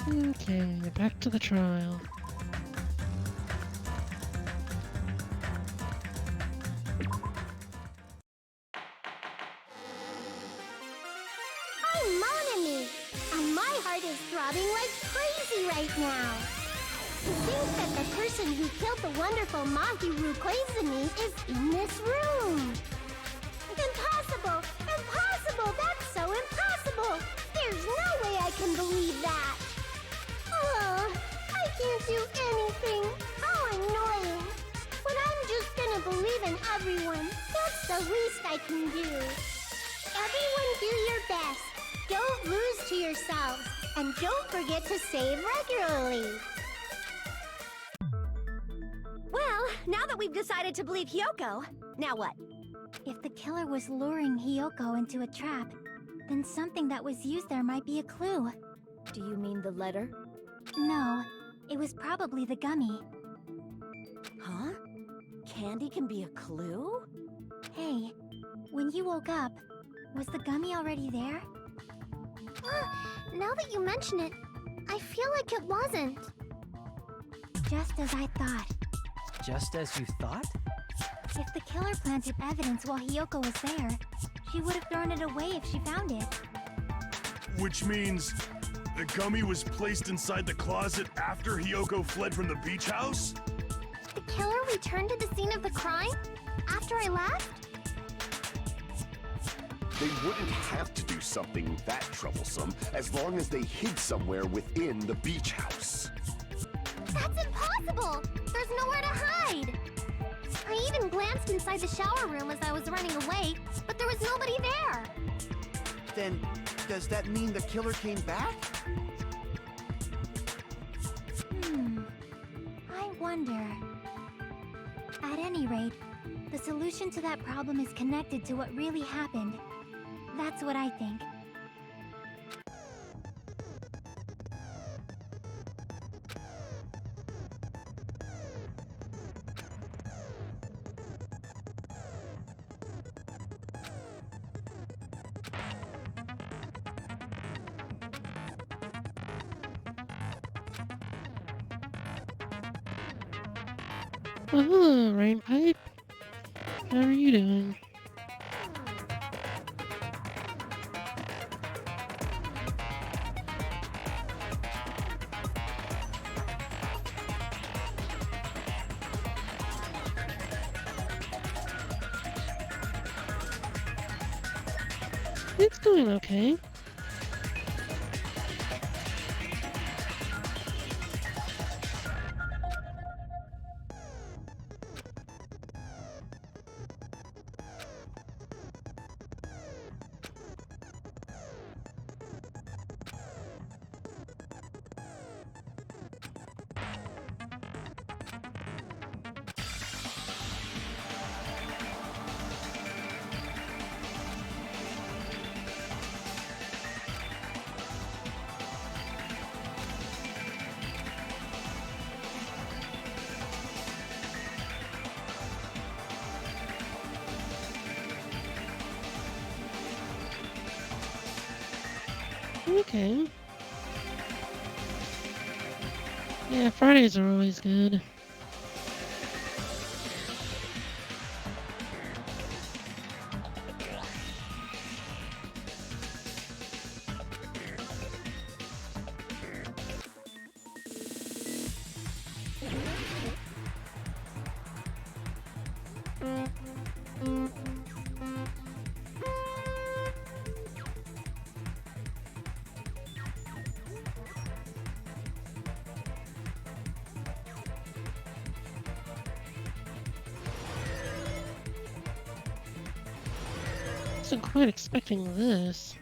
Okay, back to the trial. I'm Monami, and my heart is throbbing like crazy right now. To think that the person who killed the wonderful Mahiru Koizumi is in this room. Impossible! Impossible! That's so impossible! There's no way I can believe that! Oh, I can't do anything. How annoying. But I'm just gonna believe in everyone. That's the least I can do. Everyone do your best. Don't lose to yourselves. And don't forget to save regularly. Well, now that we've decided to believe Hyoko, now what? If the killer was luring Hyoko into a trap, then something that was used there might be a clue. Do you mean the letter? No, it was probably the gummy. Huh? Candy can be a clue? Hey, when you woke up, was the gummy already there? Now that you mention it, I feel like it wasn't. Just as I thought. Just as you thought? If the killer planted evidence while Hyoko was there, she would have thrown it away if she found it. Which means the gummy was placed inside the closet after Hyoko fled from the beach house? The killer returned to the scene of the crime? After I left? They wouldn't have to do something that troublesome as long as they hid somewhere within the beach house. That's impossible! There's nowhere to hide! I even glanced inside the shower room as I was running away, but there was nobody there! Then, does that mean the killer came back? I wonder... At any rate, the solution to that problem is connected to what really happened. That's what I think. Oh, Rain Pipe. How are you doing? It's going okay. Okay. Yeah, Fridays are always good. Wasn't quite expecting this.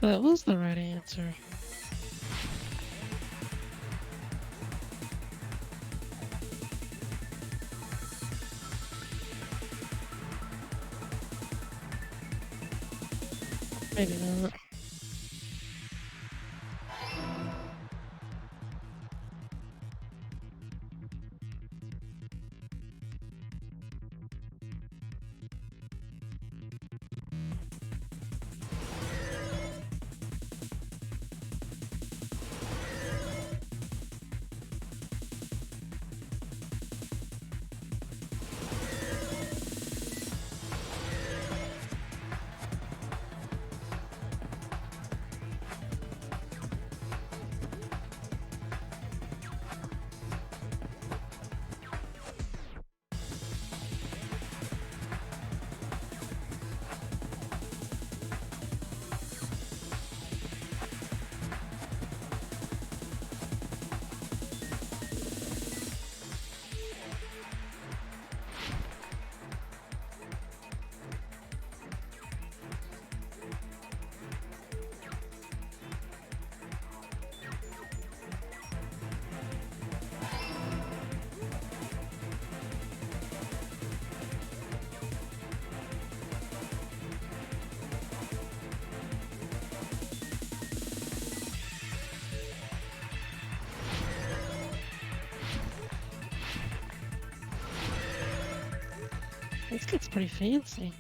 That was the right answer. Maybe not. This gets pretty fancy.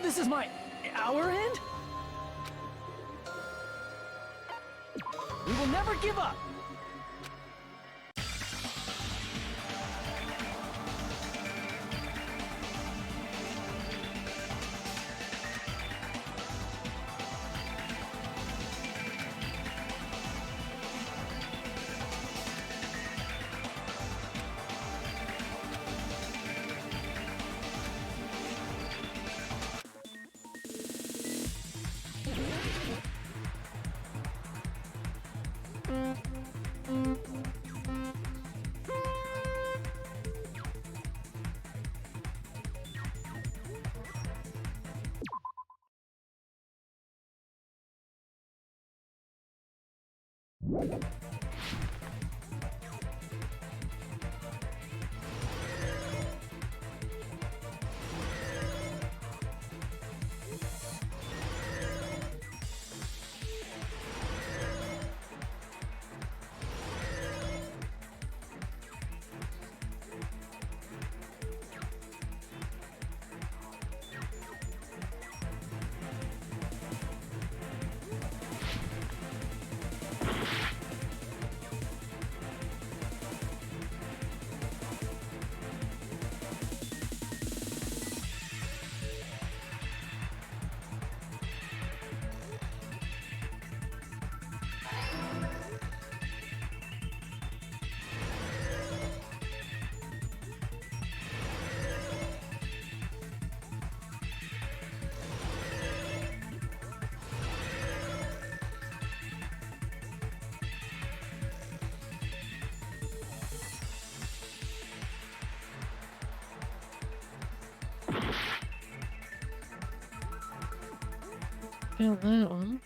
This is our end? We will never give up! Failed that one.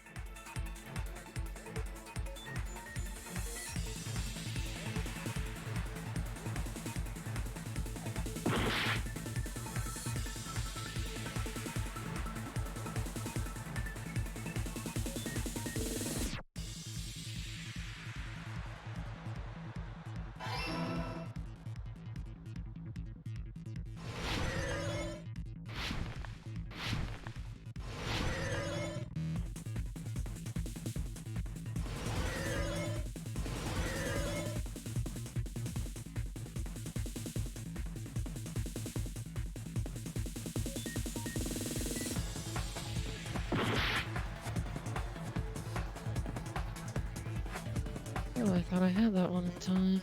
Oh, I thought I had that one in time.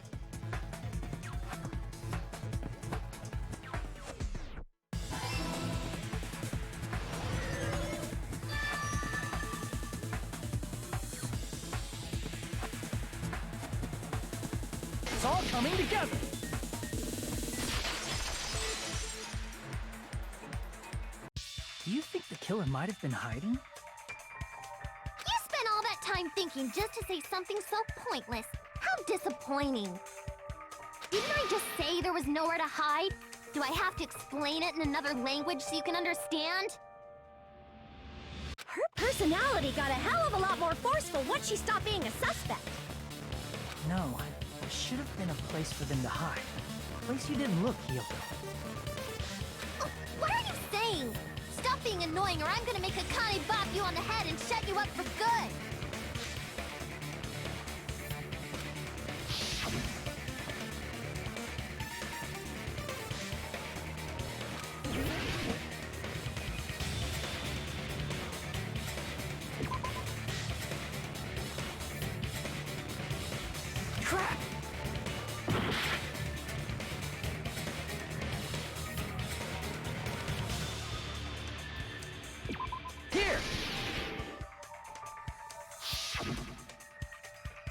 It's all coming together. Do you think the killer might have been hiding? You spent all that time thinking just to say something so pointless. How disappointing. Didn't I just say there was nowhere to hide? Do I have to explain it in another language so you can understand? Her personality got a hell of a lot more forceful once she stopped being a suspect. No, there should have been a place for them to hide. A place you didn't look, Hiyoko. What are you saying? Stop being annoying or I'm gonna make Akane bop you on the head and shut you up for good! Crap! Here!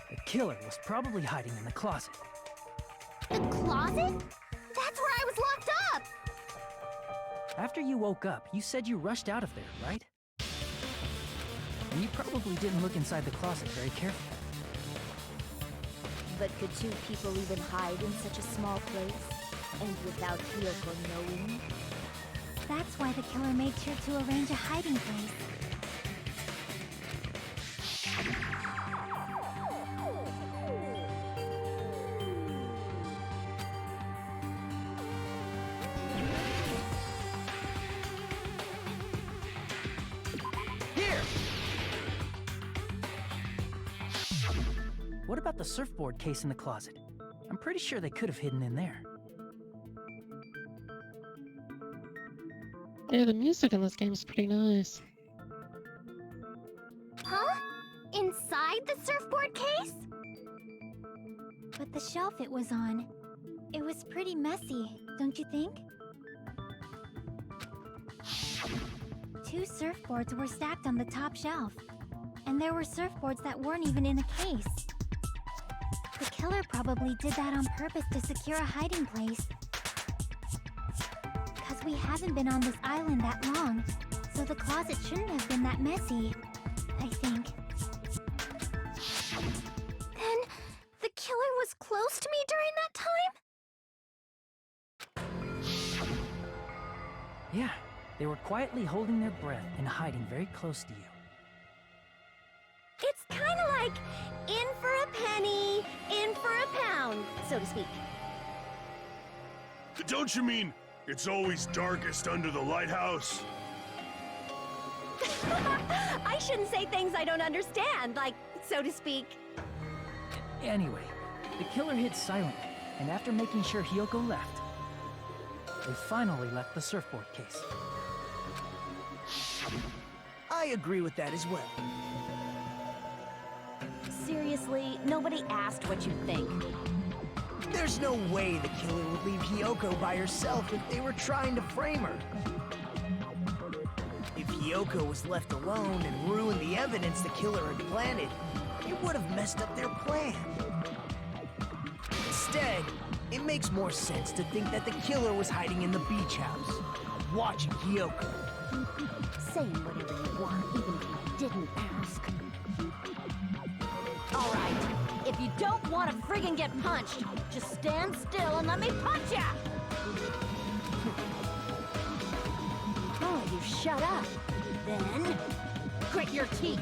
The killer was probably hiding in the closet. The closet? That's where I was locked up! After you woke up, you said you rushed out of there, right? And you probably didn't look inside the closet very carefully. But could two people even hide in such a small place? And without Hiyoko knowing? That's why the killer made sure to arrange a hiding place. Here! What about the surfboard case in the closet? I'm pretty sure they could have hidden in there. Yeah, the music in this game is pretty nice. Huh? Inside the surfboard case? But the shelf it was on, it was pretty messy, don't you think? Two surfboards were stacked on the top shelf, and there were surfboards that weren't even in a case. The killer probably did that on purpose to secure a hiding place. Because we haven't been on this island that long, so the closet shouldn't have been that messy, I think. Then, the killer was close to me during that time? Yeah, they were quietly holding their breath and hiding very close to you. It's kinda like in for a penny, in for a pound, so to speak. Don't you mean it's always darkest under the lighthouse? I shouldn't say things I don't understand, like, so to speak. Anyway, the killer hid silently, and after making sure Hiyoko left, they finally left the surfboard case. I agree with that as well. Seriously, nobody asked what you think. There's no way the killer would leave Hiyoko by herself if they were trying to frame her. If Hiyoko was left alone and ruined the evidence the killer had planted, it would have messed up their plan. Instead, it makes more sense to think that the killer was hiding in the beach house, watching Hiyoko. Saying whatever you want, even if you didn't ask. All right, if you don't want to friggin' get punched, just stand still and let me punch ya! Oh, you shut up. Then, grit your teeth.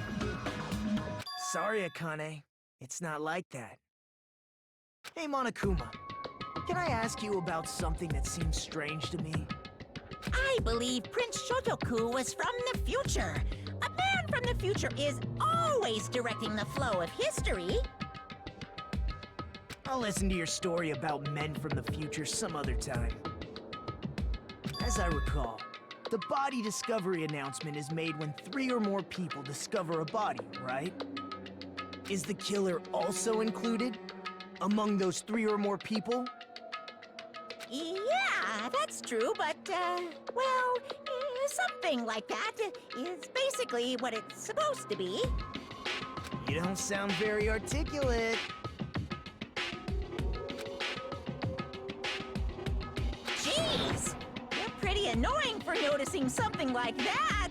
Sorry, Akane. It's not like that. Hey, Monokuma. Can I ask you about something that seems strange to me? I believe Prince Shotoku was from the future. A man from the future is always directing the flow of history. I'll listen to your story about men from the future some other time. As I recall, the body discovery announcement is made when 3 or more people discover a body, right? Is the killer also included? Among those 3 or more people? Yeah, that's true, but, something like that is basically what it's supposed to be. You don't sound very articulate. Jeez! You're pretty annoying for noticing something like that!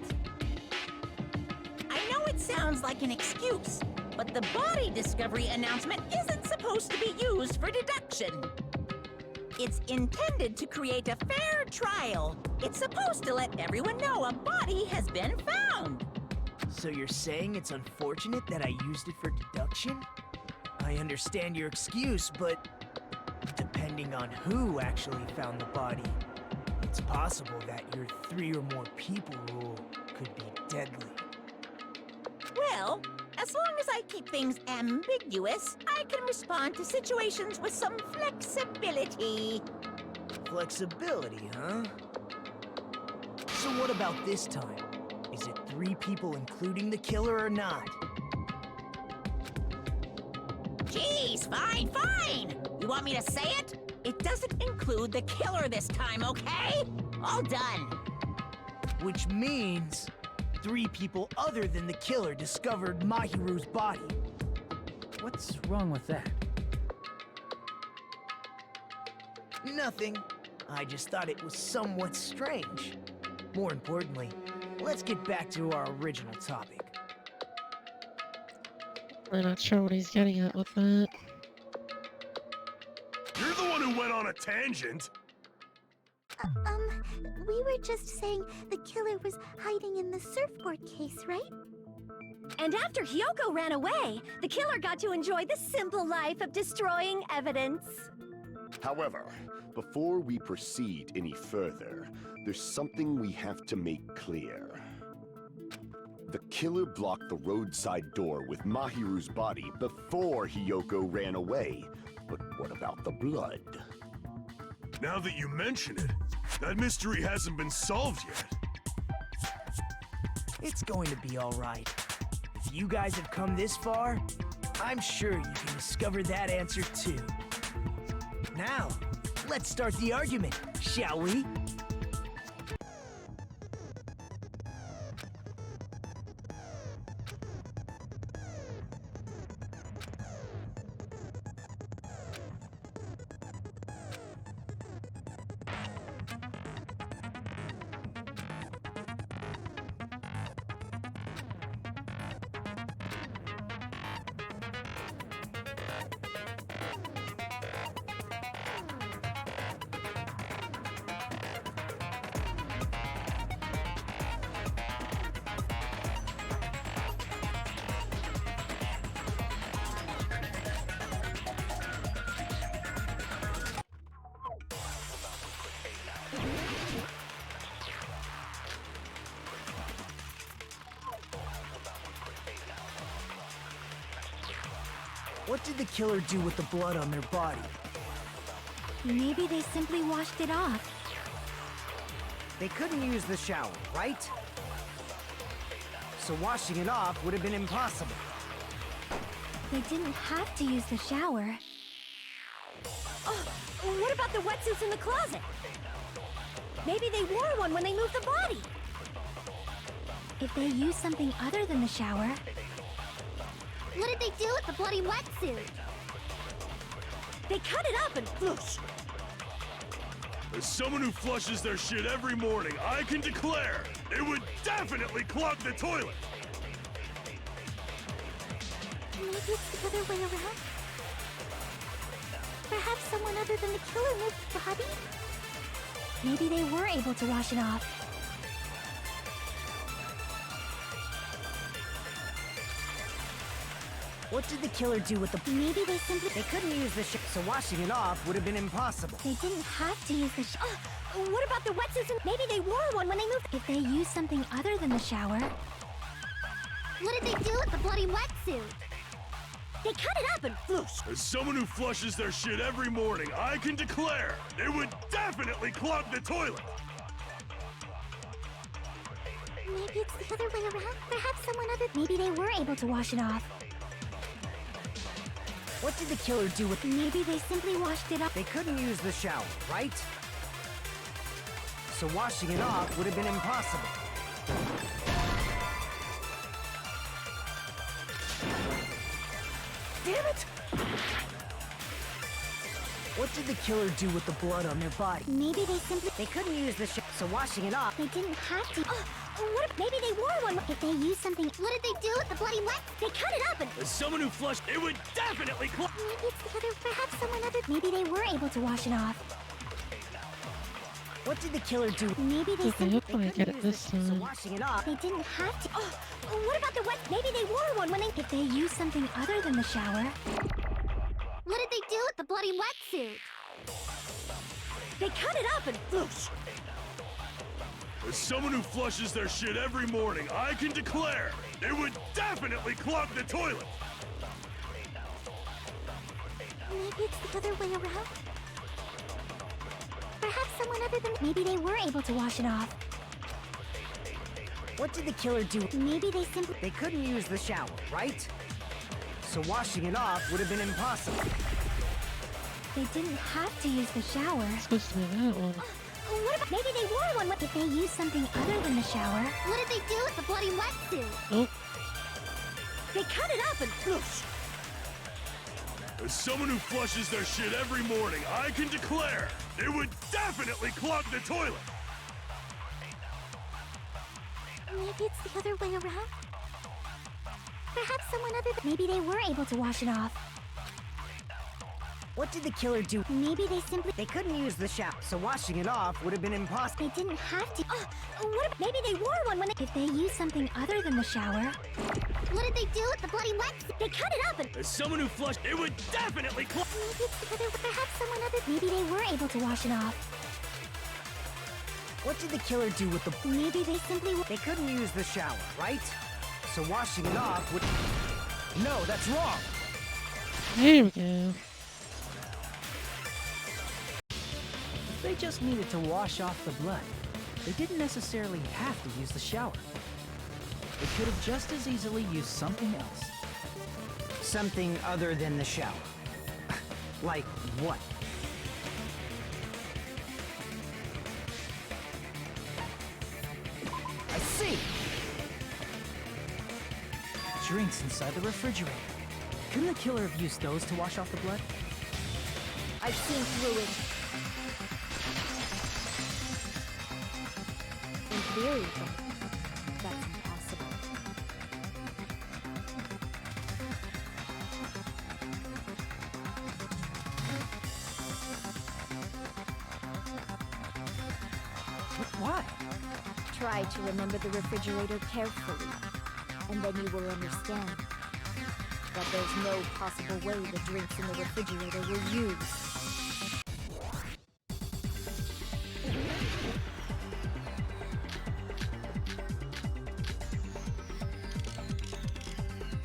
I know it sounds like an excuse, but the body discovery announcement isn't supposed to be used for deduction. It's intended to create a fair trial. It's supposed to let everyone know a body has been found. So you're saying it's unfortunate that I used it for deduction? I understand your excuse, but depending on who actually found the body, it's possible that your 3 or more people rule could be deadly. Well, as long as I keep things ambiguous, I can respond to situations with some flexibility. Flexibility, huh? So what about this time? Is it 3 people including the killer or not? Jeez, fine, fine! You want me to say it? It doesn't include the killer this time, okay? All done. Which means 3 people other than the killer discovered Mahiru's body. What's wrong with that? Nothing. I just thought it was somewhat strange. More importantly, let's get back to our original topic. I'm not sure what he's getting at with that. You're the one who went on a tangent. We were just saying the killer was hiding in the surfboard case, right? And after Hyoko ran away, the killer got to enjoy the simple life of destroying evidence. However, before we proceed any further, there's something we have to make clear. The killer blocked the roadside door with Mahiru's body before Hyoko ran away. But what about the blood? Now that you mention it, that mystery hasn't been solved yet. It's going to be all right. If you guys have come this far, I'm sure you can discover that answer too. Now, let's start the argument, shall we? What did the killer do with the blood on their body? Maybe they simply washed it off. They couldn't use the shower, right? So washing it off would have been impossible. They didn't have to use the shower. Oh, what about the wetsuits in the closet? Maybe they wore one when they moved the body. If they used something other than the shower... What did they do with the bloody wetsuit? They cut it up and whoosh! As someone who flushes their shit every morning, I can declare it would definitely clog the toilet. Maybe it's the other way around? Perhaps someone other than the killer moved the body? Maybe they were able to wash it off. What did the killer do with the... Maybe they simply... They couldn't use the so washing it off would have been impossible. They didn't have to use the what about the wetsuits? Maybe they wore one when they moved... If they used something other than the shower... What did they do with the bloody wetsuit? They cut it up and whoosh! As someone who flushes their shit every morning, I can declare it would definitely clog the toilet. Maybe it's the other way around? Perhaps someone other... Maybe they were able to wash it off. What did the killer do with... Maybe they simply washed it off. They couldn't use the shower, right? So washing it off would have been impossible. Damn it! What did the killer do with the blood on their body? Maybe they simply... They couldn't use the shower, so washing it off... They didn't have to. Oh, what if maybe they wore one? If they used something... What did they do with the bloody wet? They cut it up and... As someone who flushed, it would definitely clog. Maybe it's the other... Perhaps someone other... Maybe they were able to wash it off. What did the killer do? Maybe they Okay, simply... hopefully I get it this So time. washing it off... They didn't have to. Oh, what about the wet? Maybe they wore one when they... If they used something other than the shower... What did they do with the bloody wetsuit? They cut it up and... As someone who flushes their shit every morning, I can declare it would definitely clog the toilet. Maybe it's the other way around? Perhaps someone other than... Maybe they were able to wash it off. What did the killer do? Maybe they simply... They couldn't use the shower, right? So washing it off would have been impossible. They didn't have to use the shower. It's supposed to be that one. What about... Maybe they wore one if they used something other than the shower. What did they do with the bloody wetsuit? Nope. They cut it up and... As someone who flushes their shit every morning, I can declare it would definitely clog the toilet. Maybe it's the other way around? Perhaps someone other than... Maybe they were able to wash it off. What did the killer do? Maybe they simply... They couldn't use the shower, so washing it off would have been impossible. They didn't have to. What about... Maybe they wore one when they... If they used something other than the shower... What did they do with the bloody wetsuit? They cut it up and... As someone who flushed, it would definitely clog. Maybe it's the other... Perhaps someone other... Maybe they were able to wash it off. What did the killer do with the... Maybe they simply... They couldn't use the shower, right? So washing it off would... No, that's wrong! There we go. They just needed to wash off the blood. They didn't necessarily have to use the shower. They could have just as easily used something else. Something other than the shower. Like what? I see! Drinks inside the refrigerator. Couldn't the killer have used those to wash off the blood? I've seen through it. In theory, but that's impossible. Why? Try to remember the refrigerator carefully, and then you will understand that there's no possible way the drinks in the refrigerator were used.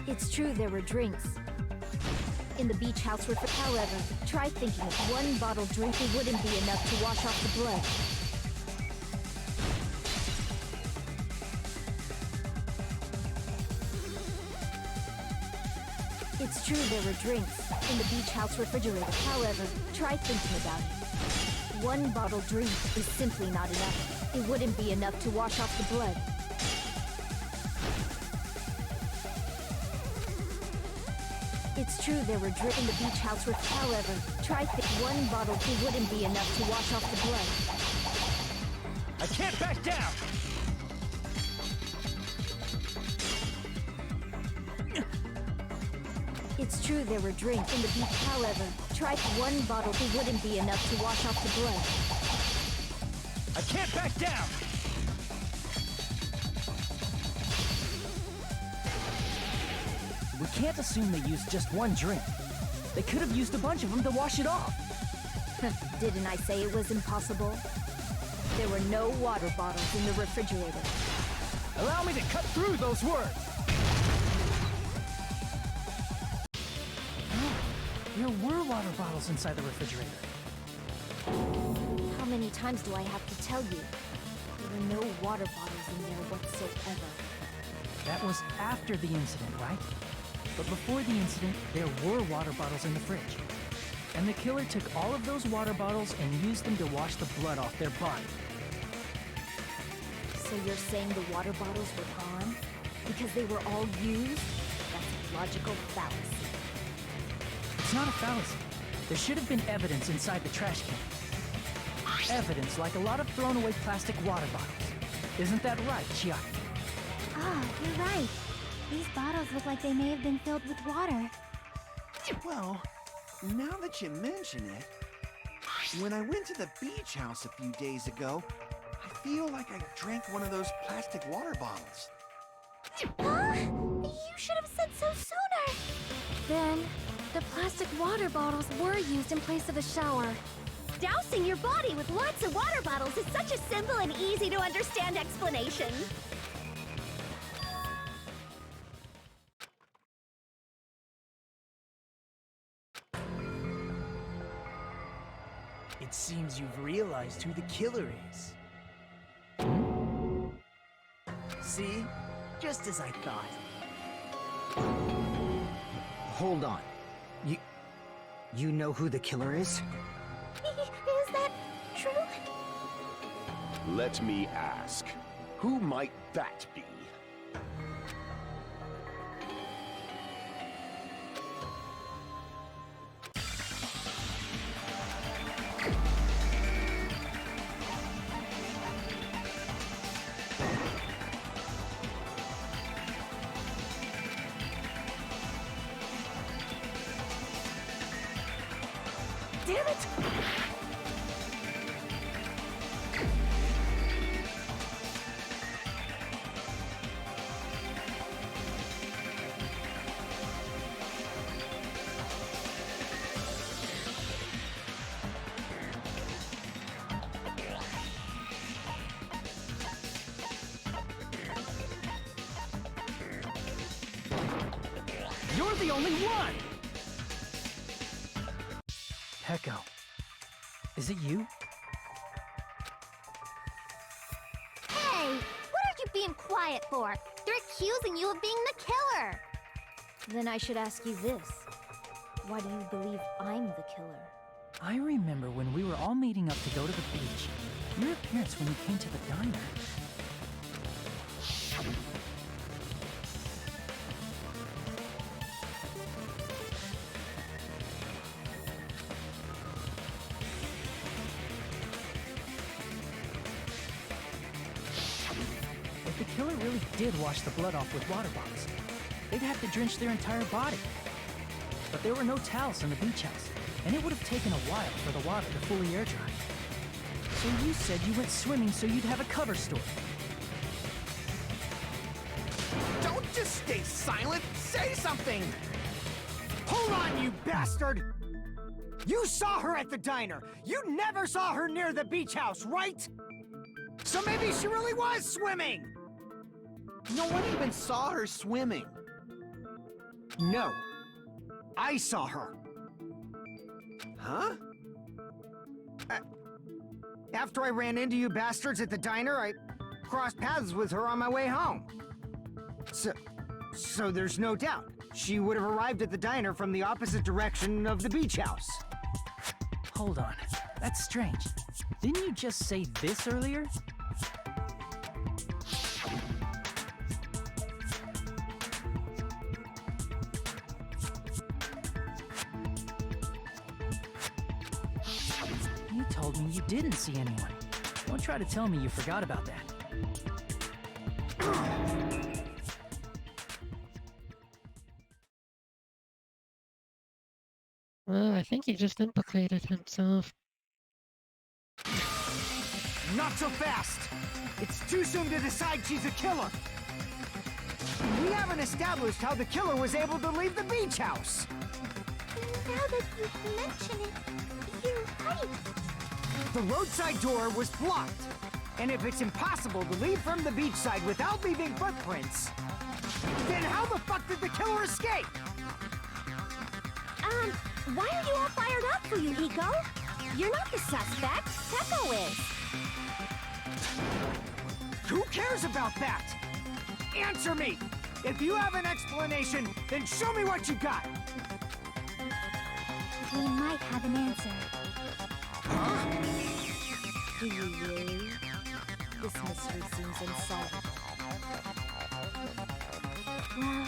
It's true there were drinks in the beach house refrigerator. However, try thinking if one bottle drink it wouldn't be enough to wash off the blood. It's true there were drinks in the beach house refrigerator. However, try thinking about it. One bottle drink is simply not enough. It wouldn't be enough to wash off the blood. It's true there were drinks in the beach house refrigerator. However, try one bottle it wouldn't be enough to wash off the blood. I can't back down! It's true there were drinks in the beach. However, try one bottle it wouldn't be enough to wash off the blood. I can't back down! We can't assume they used just one drink. They could have used a bunch of them to wash it off. Didn't I say it was impossible? There were no water bottles in the refrigerator. Allow me to cut through those words! There were water bottles inside the refrigerator. How many times do I have to tell you? There were no water bottles in there whatsoever. That was after the incident, right? But before the incident, there were water bottles in the fridge. And the killer took all of those water bottles and used them to wash the blood off their body. So you're saying the water bottles were gone? Because they were all used? That's a logical fallacy. It's not a fallacy. There should have been evidence inside the trash can. Evidence like a lot of thrown away plastic water bottles. Isn't that right, Chiaki? Ah, you're right. These bottles look like they may have been filled with water. Well, now that you mention it, when I went to the beach house a few days ago, I feel like I drank one of those plastic water bottles. Huh? You should have said so sooner! Then, the plastic water bottles were used in place of a shower. Dousing your body with lots of water bottles is such a simple and easy to understand explanation. It seems you've realized who the killer is. See? Just as I thought. Hold on. You know who the killer is? Is that true? Let me ask, who might that be? Damn it! You're the only one! Peko. Is it you? Hey! What are you being quiet for? They're accusing you of being the killer! Then I should ask you this. Why do you believe I'm the killer? I remember when we were all meeting up to go to the beach. Your appearance when you came to the diner. If the killer really did wash the blood off with water bottles, they'd have to drench their entire body. But there were no towels in the beach house, and it would have taken a while for the water to fully air dry. So you said you went swimming so you'd have a cover story. Don't just stay silent! Say something! Hold on, you bastard! You saw her at the diner! You never saw her near the beach house, right? So maybe she really was swimming! No one even saw her swimming. No. I saw her. Huh? After I ran into you bastards at the diner, I crossed paths with her on my way home. So there's no doubt. She would have arrived at the diner from the opposite direction of the beach house. Hold on. That's strange. Didn't you just say this earlier? You told me you didn't see anyone. Don't try to tell me you forgot about that. Well, I think he just implicated himself. Not so fast! It's too soon to decide she's a killer! We haven't established how the killer was able to leave the beach house! Now that you mention it, you're right. The roadside door was blocked. And if it's impossible to leave from the beachside without leaving footprints, then how the fuck did the killer escape? Why are you all fired up, Fuyuhiko? You're not the suspect. Peko is. Who cares about that? Answer me! If you have an explanation, then show me what you got! We might have an answer. Do you really? This mystery seems unsolvable. Well,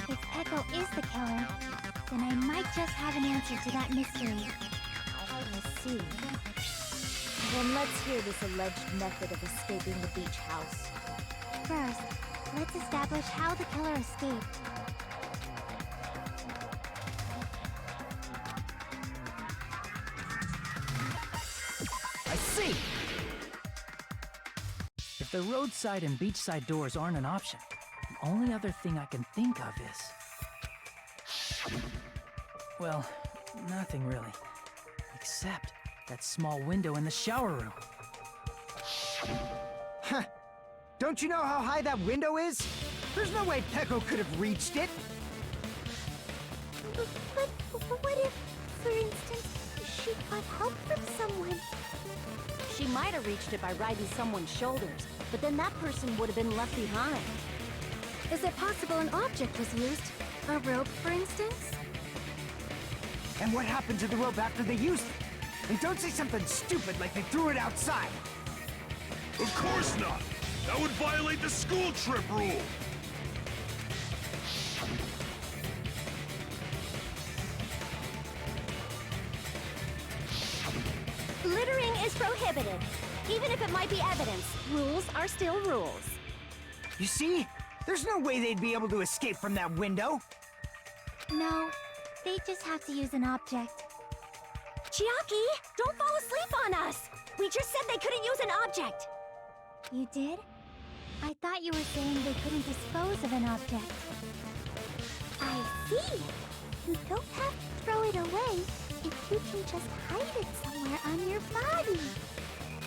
if Echo is the killer, then I might just have an answer to that mystery. I see. Then let's hear this alleged method of escaping the beach house. First, let's establish how the killer escaped. I see! If the roadside and beachside doors aren't an option, the only other thing I can think of is... well, nothing really. Except that small window in the shower room. Huh. Don't you know how high that window is? There's no way Peko could have reached it. But what if, for instance, she got help from someone? She might have reached it by riding someone's shoulders, but then that person would have been left behind. Is it possible an object was used? A rope, for instance? And what happened to the rope after they used it? And don't say something stupid like they threw it outside. Of course not! That would violate the school trip rule! Littering is prohibited. Even if it might be evidence, rules are still rules. You see? There's no way they'd be able to escape from that window. No, they just have to use an object. Chiaki, don't fall asleep on us! We just said they couldn't use an object! You did? I thought you were saying they couldn't dispose of an object. I see! You don't have to throw it away if you can just hide it somewhere on your body.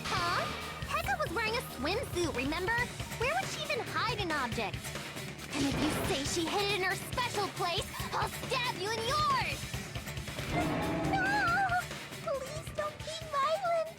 Huh? Pekka was wearing a swimsuit, remember? Where would she even hide an object? And if you say she hid it in her special place, I'll stab you in yours! No! Please don't be violent!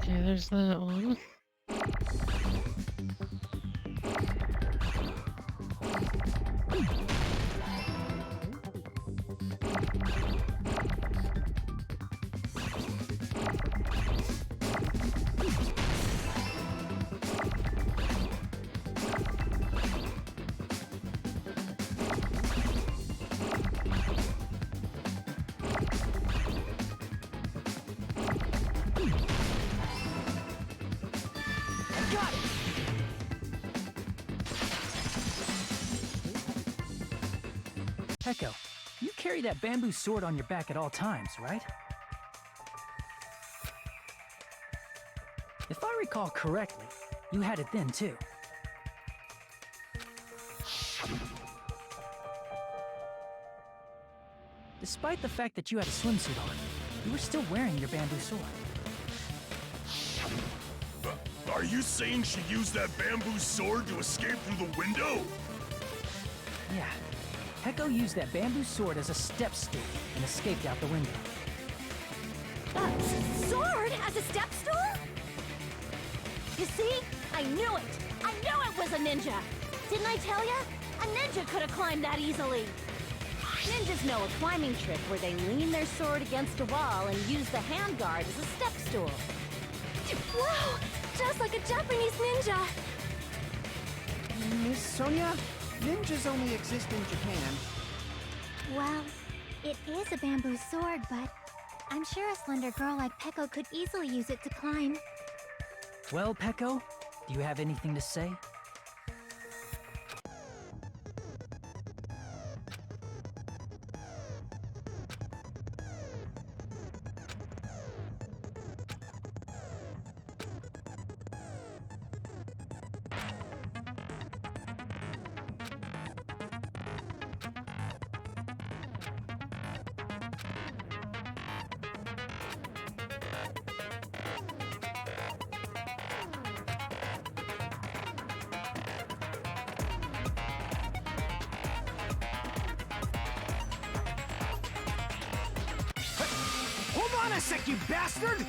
Okay, there's that one. Peko, you carry that bamboo sword on your back at all times, right? If I recall correctly, you had it then too. Despite the fact that you had a swimsuit on, you were still wearing your bamboo sword. Are you saying she used that bamboo sword to escape through the window? Yeah, Peko used that bamboo sword as a step stool and escaped out the window. Sword as a step stool? You see? I knew it! I knew it was a ninja! Didn't I tell ya? A ninja could have climbed that easily! Ninjas know a climbing trick where they lean their sword against a wall and use the handguard as a step stool. Wow! Just like a Japanese ninja! Miss Sonia, ninjas only exist in Japan. Well, it is a bamboo sword, but I'm sure a slender girl like Peko could easily use it to climb. Well, Peko, do you have anything to say? Hold on a sec, you bastard!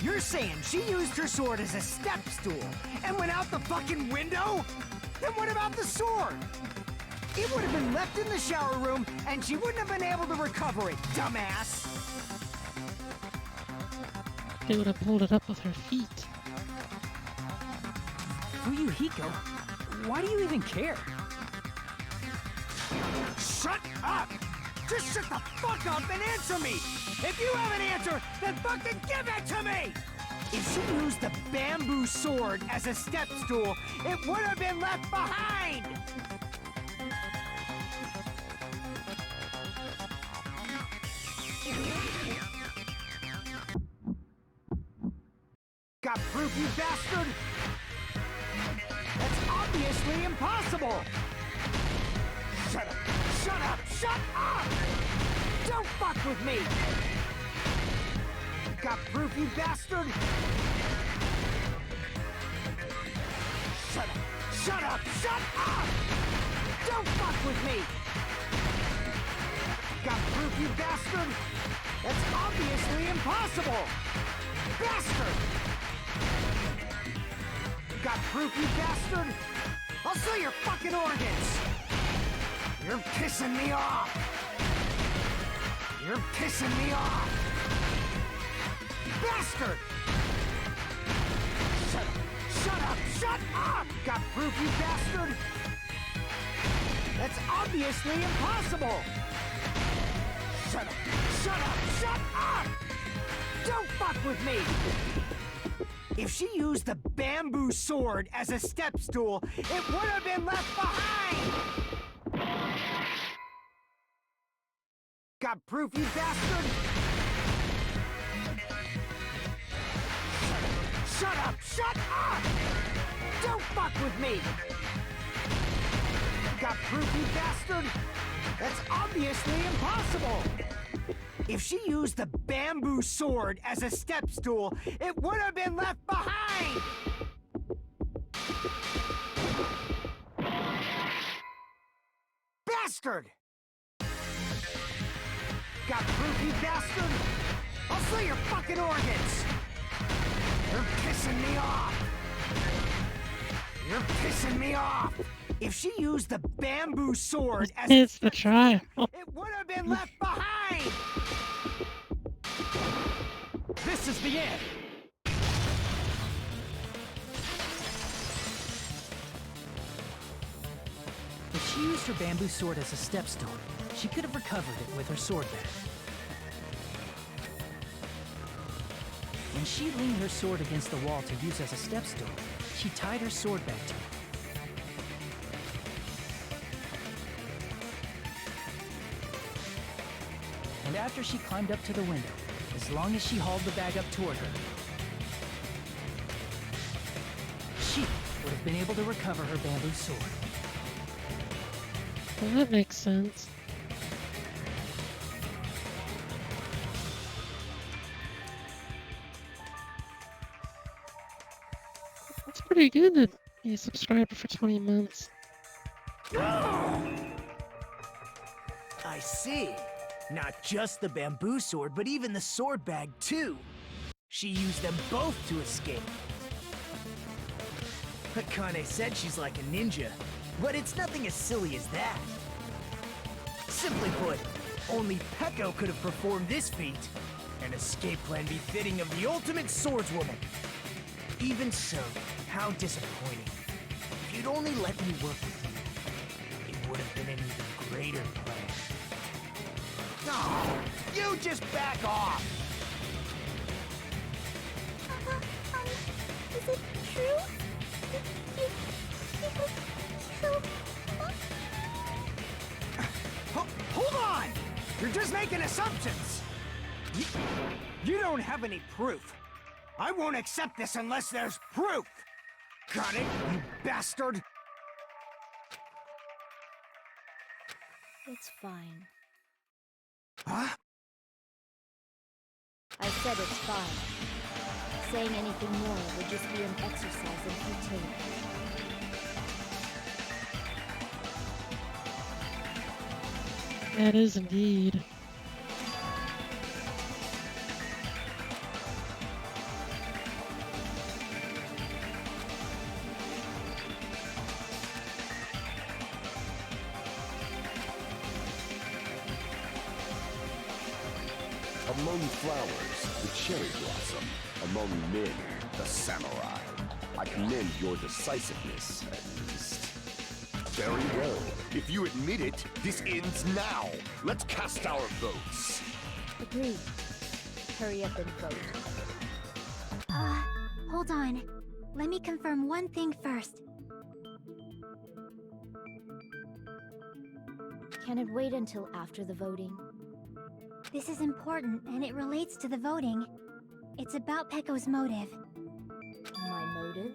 You're saying she used her sword as a step stool and went out the fucking window? Then what about the sword? It would have been left in the shower room and she wouldn't have been able to recover it, dumbass! They would have pulled it up with her feet. Fuyuhiko, why do you even care? Shut up! Just shut the fuck up and answer me! If you have an answer, then fucking give it to me! If she used the bamboo sword as a step stool, it would have been left behind! Got proof, you bastard? That's obviously impossible! Shut up! Shut up! Shut up! Don't fuck with me! Got proof, you bastard? Shut up! Shut up! Shut up! Don't fuck with me! Got proof, you bastard? That's obviously impossible! Bastard! Got proof, you bastard? I'll sell your fucking organs! You're pissing me off! You're pissing me off! Bastard! Shut up! Shut up! Shut up! Got proof, you bastard? That's obviously impossible! Shut up! Shut up! Shut up! Don't fuck with me! If she used the bamboo sword as a step stool, it would have been left behind! Got proof, you bastard? Shut up! Shut up! Don't fuck with me! Got proof, you bastard? That's obviously impossible! If she used the bamboo sword as a step stool, it would have been left behind! Bastard! Got proof, you bastard? I'll sell your fucking organs! You're pissing me off! You're pissing me off! If she used the bamboo sword as It's the trial. it would have been left behind! This is the end! If she used her bamboo sword as a step stool, she could have recovered it with her sword bag. When she leaned her sword against the wall to use as a step stool, she tied her sword back to it. And after she climbed up to the window, as long as she hauled the bag up toward her, she would have been able to recover her bamboo sword. Well, that makes sense. That's pretty good to be a subscriber for 20 months. I see. Not just the bamboo sword, but even the sword bag, too. She used them both to escape. Akane said she's like a ninja, but it's nothing as silly as that. Simply put, only Peko could have performed this feat. An escape plan befitting of the ultimate swordswoman. Even so, how disappointing. If you'd only let me work with you, it would have been an even greater plan. No, you just back off! Is it true? Hold on! You're just making assumptions! You don't have any proof. I won't accept this unless there's proof! Got it, you bastard? It's fine. Huh? I said it's fine. Saying anything more would just be an exercise in futility. That is indeed. Among flowers, the cherry blossom. Among men, the samurai. I commend your decisiveness, at least. Very well. If you admit it, this ends now. Let's cast our votes. Agreed. Hurry up and vote. Hold on. Let me confirm one thing first. Can it wait until after the voting? This is important, and it relates to the voting. It's about Peko's motive. My motive?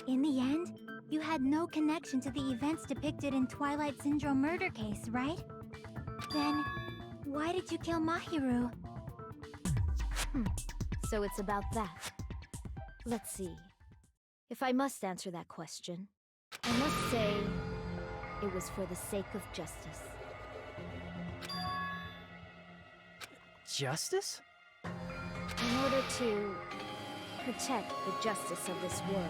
In the end, you had no connection to the events depicted in Twilight Syndrome murder case, right? Then, why did you kill Mahiru? So it's about that. Let's see. If I must answer that question, I must say it was for the sake of justice. Justice? In order to protect the justice of this world.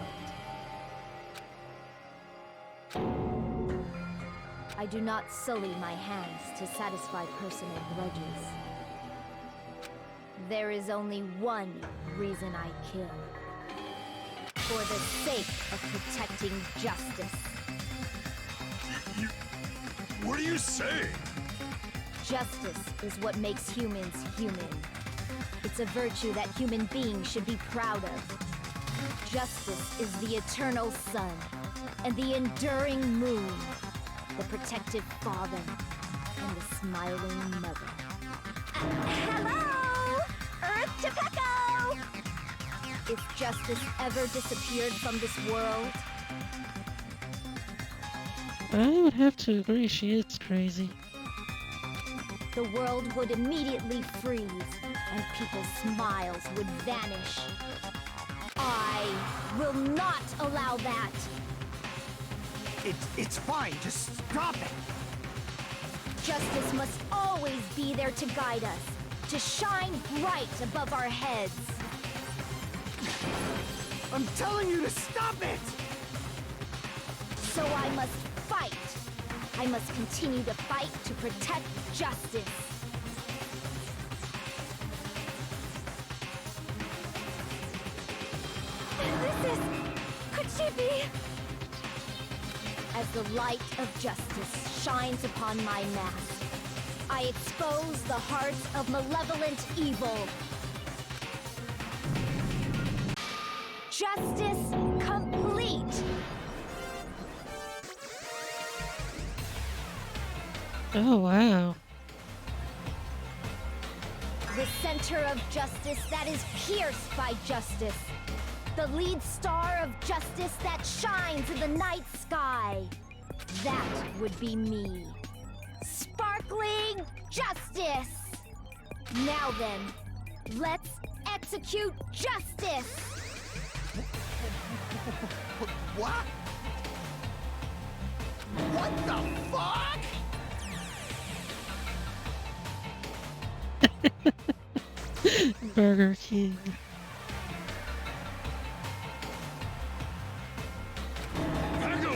I do not sully my hands to satisfy personal grudges. There is only one reason I kill. For the sake of protecting justice. What are you saying? Justice is what makes humans human. It's a virtue that human beings should be proud of. Justice is the eternal sun and the enduring moon, the protective father and the smiling mother. Hello! Earth to Peko! If justice ever disappeared from this world, I would have to agree she is crazy. the world would immediately freeze and people's smiles would vanish. I will not allow that! It's fine, just stop it! Justice must always be there to guide us, to shine bright above our heads. I'm telling you to stop it! So I must fight. I must continue to fight to protect justice. Could she be? As the light of justice shines upon my mask, I expose the hearts of malevolent evil. Justice complete! Oh, wow. The center of justice that is pierced by justice. The lead star of justice that shines in the night sky. That would be me. Sparkling justice! Now then, let's execute justice! What? What the fuck? Burger King. Echo,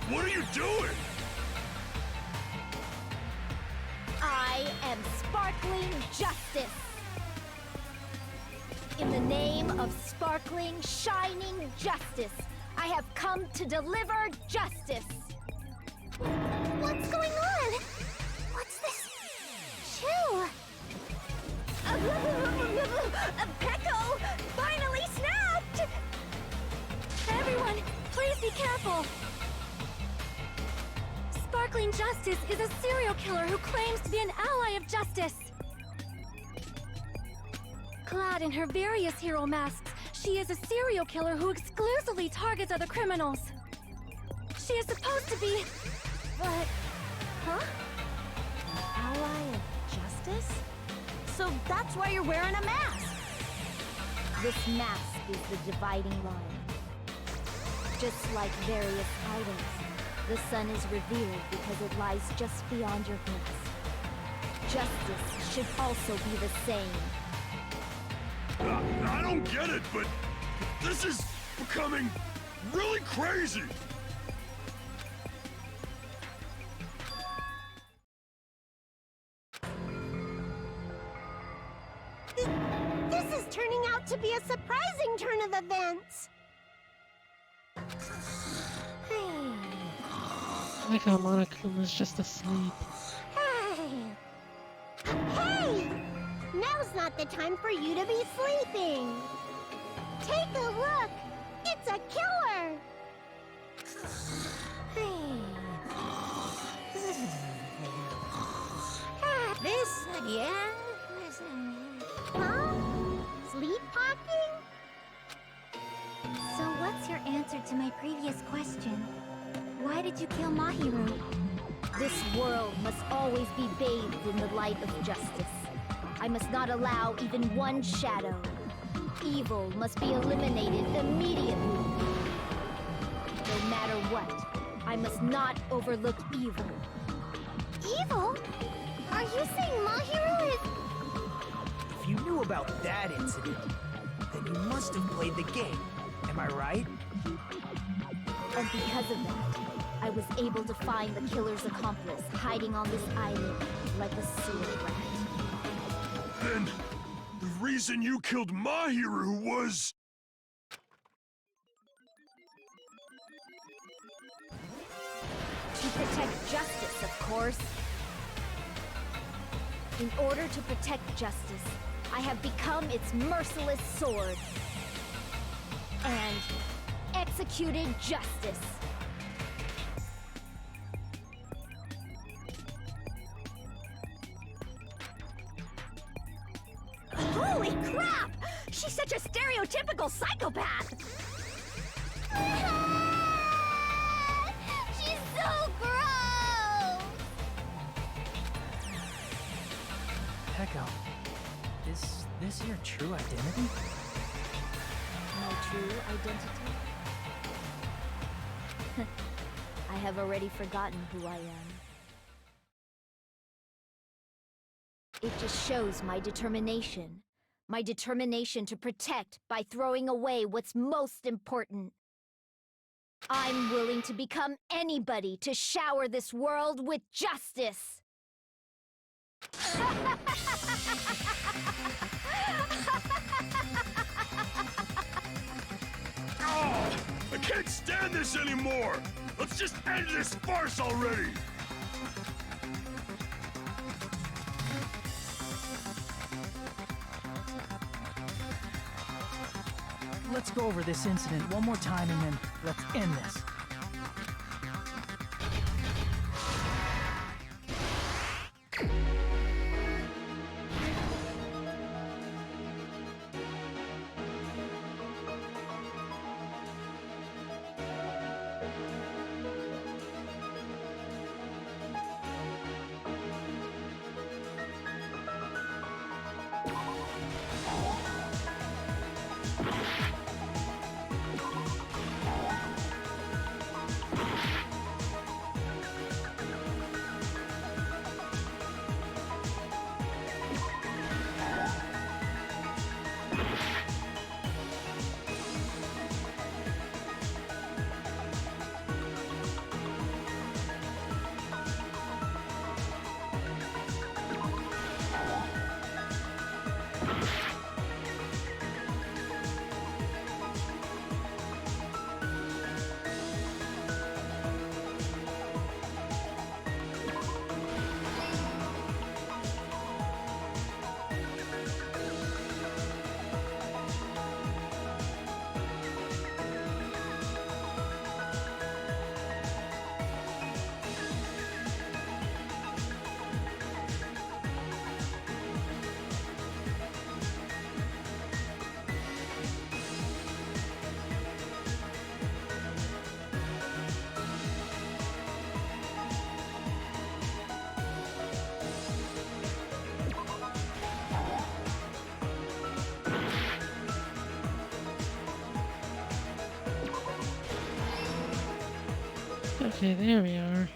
what are you doing? I am sparkling justice. In the name of sparkling, shining justice, I have come to deliver justice. What's going on? What's this? Chew! Pecco! Finally snapped! Everyone, please be careful! Sparkling Justice is a serial killer who claims to be an ally of justice. Clad in her various hero masks, she is a serial killer who exclusively targets other criminals. She is supposed to be... but... Huh? Ally of justice? So that's why you're wearing a mask. This mask is the dividing line. Just like various items, the sun is revered because it lies just beyond your grasp. Justice should also be the same. I don't get it, but this is becoming really crazy. This is turning out to be a surprising turn of events. I like how Monokuma's just asleep. Hey! Now's not the time for you to be sleeping. Take a look. It's a killer. This again? Huh? Sleepwalking? So what's your answer to my previous question? Why did you kill Mahiru? This world must always be bathed in the light of justice. I must not allow even one shadow. Evil must be eliminated immediately. No matter what, I must not overlook evil. Evil? Are you saying Mahiru is... If you knew about that incident, then you must have played the game. Am I right? And because of that, I was able to find the killer's accomplice hiding on this island like a sewer rat. Then the reason you killed Mahiru was... To protect justice, of course. In order to protect justice, I have become its merciless sword. And executed justice. Holy crap! She's such a stereotypical psychopath! She's so gross! Pecco, is this your true identity? My true identity? I have already forgotten who I am. It just shows my determination. My determination to protect by throwing away what's most important. I'm willing to become anybody to shower this world with justice. Oh, I can't stand this anymore! Let's just end this farce already! Let's go over this incident one more time and then let's end this. Okay, there we are.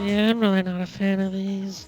Yeah, I'm really not a fan of these.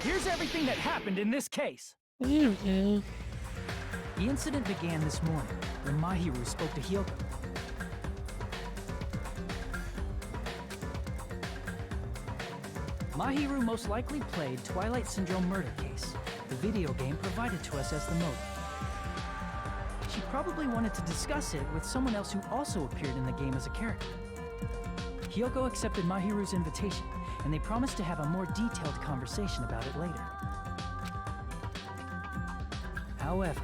Here's everything that happened in this case. There we go. The incident began this morning when Mahiru spoke to Hyoko. Mahiru most likely played Twilight Syndrome Murder Case, the video game provided to us as the motive. She probably wanted to discuss it with someone else who also appeared in the game as a character. Hyoko accepted Mahiru's invitation, and they promised to have a more detailed conversation about it later. However,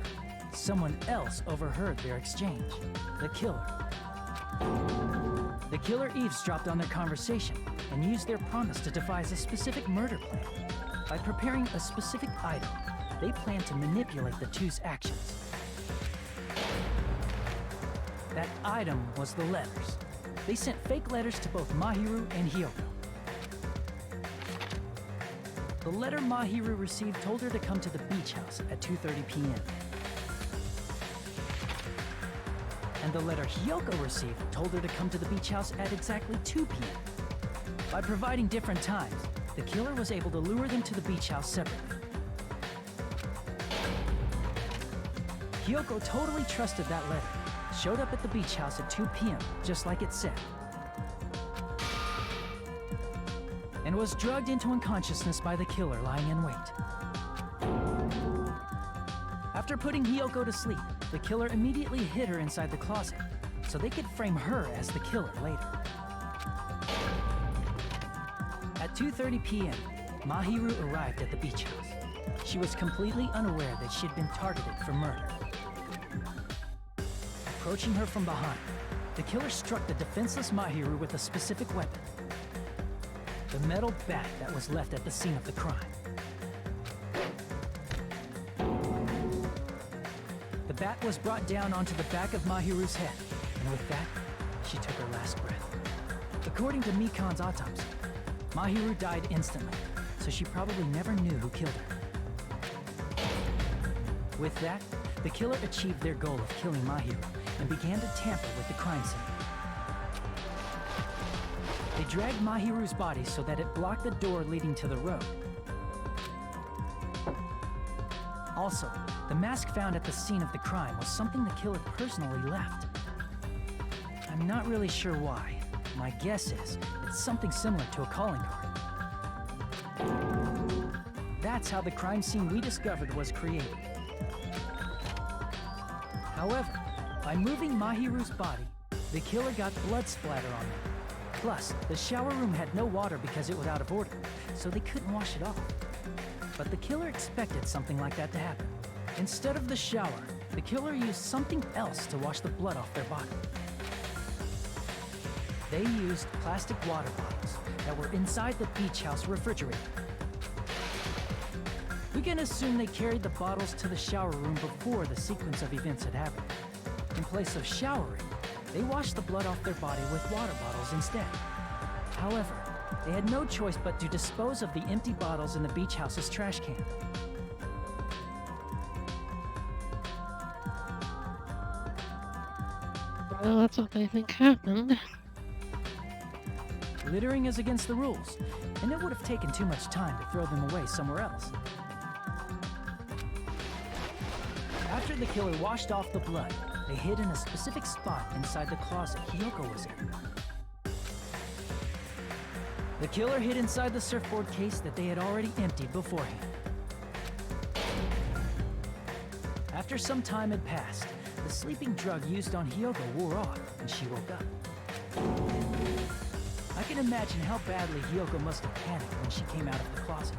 someone else overheard their exchange, the killer. The killer eavesdropped on their conversation and used their promise to devise a specific murder plan. By preparing a specific item, they planned to manipulate the two's actions. That item was the letters. They sent fake letters to both Mahiru and Hyoko. The letter Mahiru received told her to come to the beach house at 2:30 p.m. And the letter Hiyoko received told her to come to the beach house at exactly 2 p.m. By providing different times, the killer was able to lure them to the beach house separately. Hiyoko totally trusted that letter, showed up at the beach house at 2 p.m., just like it said, and was drugged into unconsciousness by the killer lying in wait. After putting Hiyoko to sleep, the killer immediately hid her inside the closet, so they could frame her as the killer later. At 2:30 p.m., Mahiru arrived at the beach house. She was completely unaware that she'd been targeted for murder. Approaching her from behind, the killer struck the defenseless Mahiru with a specific weapon: the metal bat that was left at the scene of the crime. The bat was brought down onto the back of Mahiru's head, and with that, she took her last breath. According to Mikan's autopsy, Mahiru died instantly, so she probably never knew who killed her. With that, the killer achieved their goal of killing Mahiru and began to tamper with the crime scene. They dragged Mahiru's body so that it blocked the door leading to the road. Also, the mask found at the scene of the crime was something the killer personally left. I'm not really sure why. My guess is it's something similar to a calling card. That's how the crime scene we discovered was created. However, by moving Mahiru's body, the killer got blood splatter on them. Plus, the shower room had no water because it was out of order, so they couldn't wash it off. But the killer expected something like that to happen. Instead of the shower, the killer used something else to wash the blood off their body. They used plastic water bottles that were inside the beach house refrigerator. We can assume they carried the bottles to the shower room before the sequence of events had happened. In place of showering, they washed the blood off their body with water bottles instead. However, they had no choice but to dispose of the empty bottles in the beach house's trash can. Well, that's what they think happened. Littering is against the rules, and it would have taken too much time to throw them away somewhere else. After the killer washed off the blood, they hid in a specific spot inside the closet Hiyoko was in. The killer hid inside the surfboard case that they had already emptied beforehand. After some time had passed, the sleeping drug used on Hiyoko wore off, and she woke up. I can imagine how badly Hiyoko must have panicked when she came out of the closet.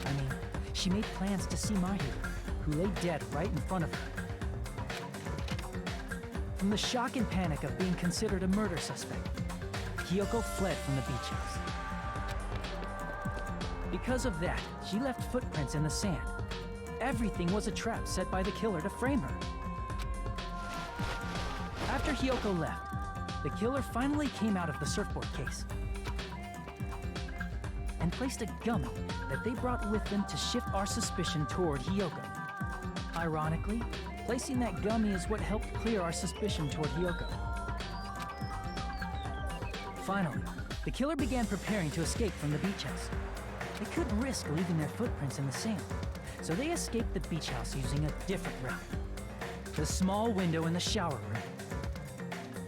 I mean, she made plans to see Mahiru, who lay dead right in front of her. From the shock and panic of being considered a murder suspect, Hiyoko fled from the beach house. Because of that, she left footprints in the sand. Everything was a trap set by the killer to frame her. After Hiyoko left, the killer finally came out of the surfboard case and placed a gummy that they brought with them to shift our suspicion toward Hiyoko. Ironically, placing that gummy is what helped clear our suspicion toward Hiyoko. Finally, the killer began preparing to escape from the beach house. They couldn't risk leaving their footprints in the sand, so they escaped the beach house using a different route: the small window in the shower room.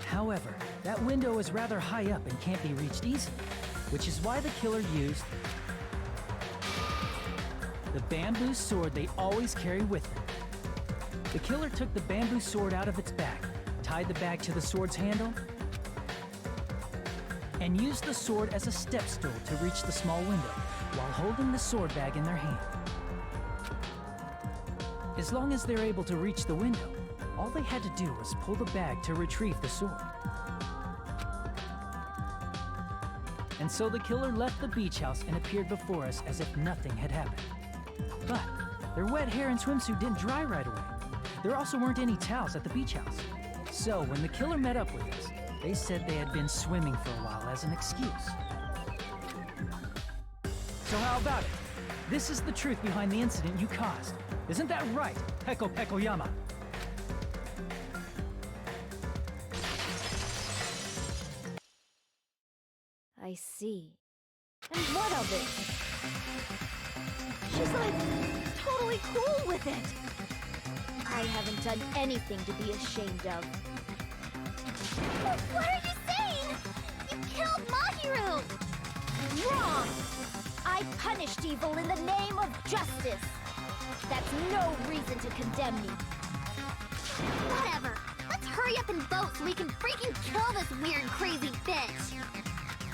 However, that window is rather high up and can't be reached easily, which is why the killer used the bamboo sword they always carry with them. The killer took the bamboo sword out of its bag, tied the bag to the sword's handle, and used the sword as a step stool to reach the small window while holding the sword bag in their hand. As long as they're able to reach the window, all they had to do was pull the bag to retrieve the sword. And so the killer left the beach house and appeared before us as if nothing had happened. But their wet hair and swimsuit didn't dry right away. There also weren't any towels at the beach house. So when the killer met up with us, they said they had been swimming for a while as an excuse. So how about it? This is the truth behind the incident you caused. Isn't that right, Peko Pekoyama? I see. And what of it? She's like totally cool with it. I haven't done anything to be ashamed of. What are you saying? You killed Mahiru! Wrong! I punished evil in the name of justice. That's no reason to condemn me. Whatever. Let's hurry up and vote so we can freaking kill this weird, crazy bitch.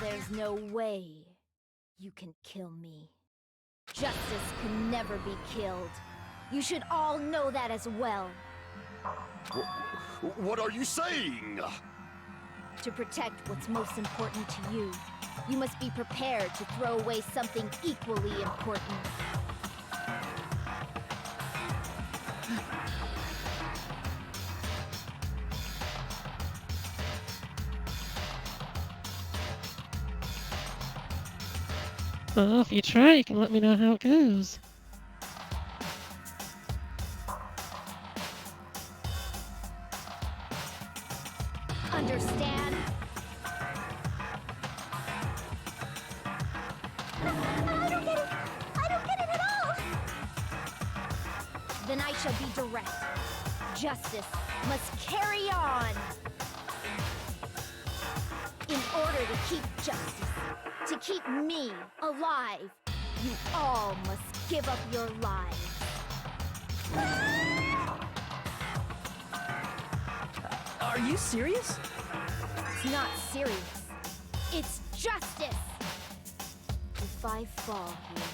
There's no way you can kill me. Justice can never be killed. You should all know that as well. What are you saying? To protect what's most important to you, you must be prepared to throw away something equally important. Well, if you try, you can let me know how it goes. Understand? I don't get it. I don't get it at all. Then I shall be direct. Justice must carry on. In order to keep justice, to keep me alive, you all must give up your lives. Are you serious? It's not serious. It's justice. If I fall here,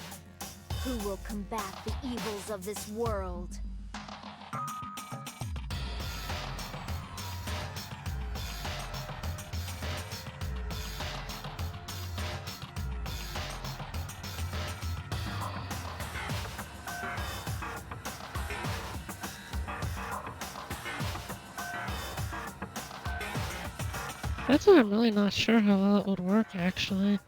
who will combat the evils of this world? That's why I'm really not sure how well it would work, actually.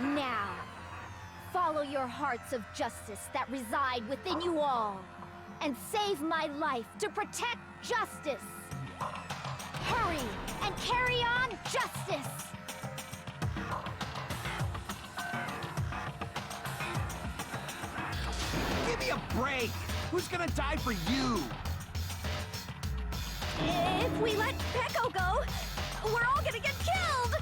Now, follow your hearts of justice that reside within you all, and save my life to protect justice. Hurry and carry on justice. Give me a break! Who's gonna die for you? If we let Peko go, we're all gonna get killed!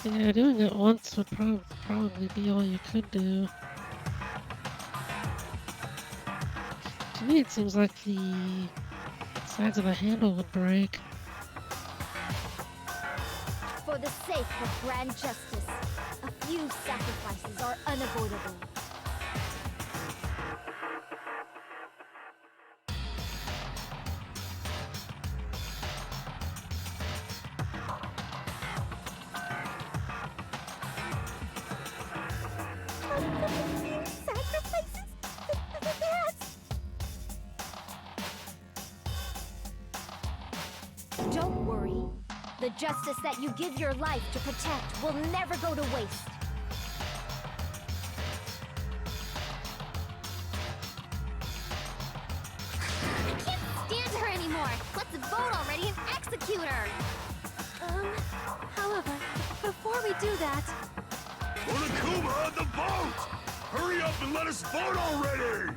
Yeah, doing it once would probably be all you could do. To me, it seems like the sides of the handle would break. For the sake of grand justice, a few sacrifices are unavoidable. Sacrifices? Don't worry. The justice that you give your life to protect will never go to waste. I can't stand her anymore! Let's vote already and execute her! However, before we do that... Onakuma, the vote! Hurry up and let us vote already!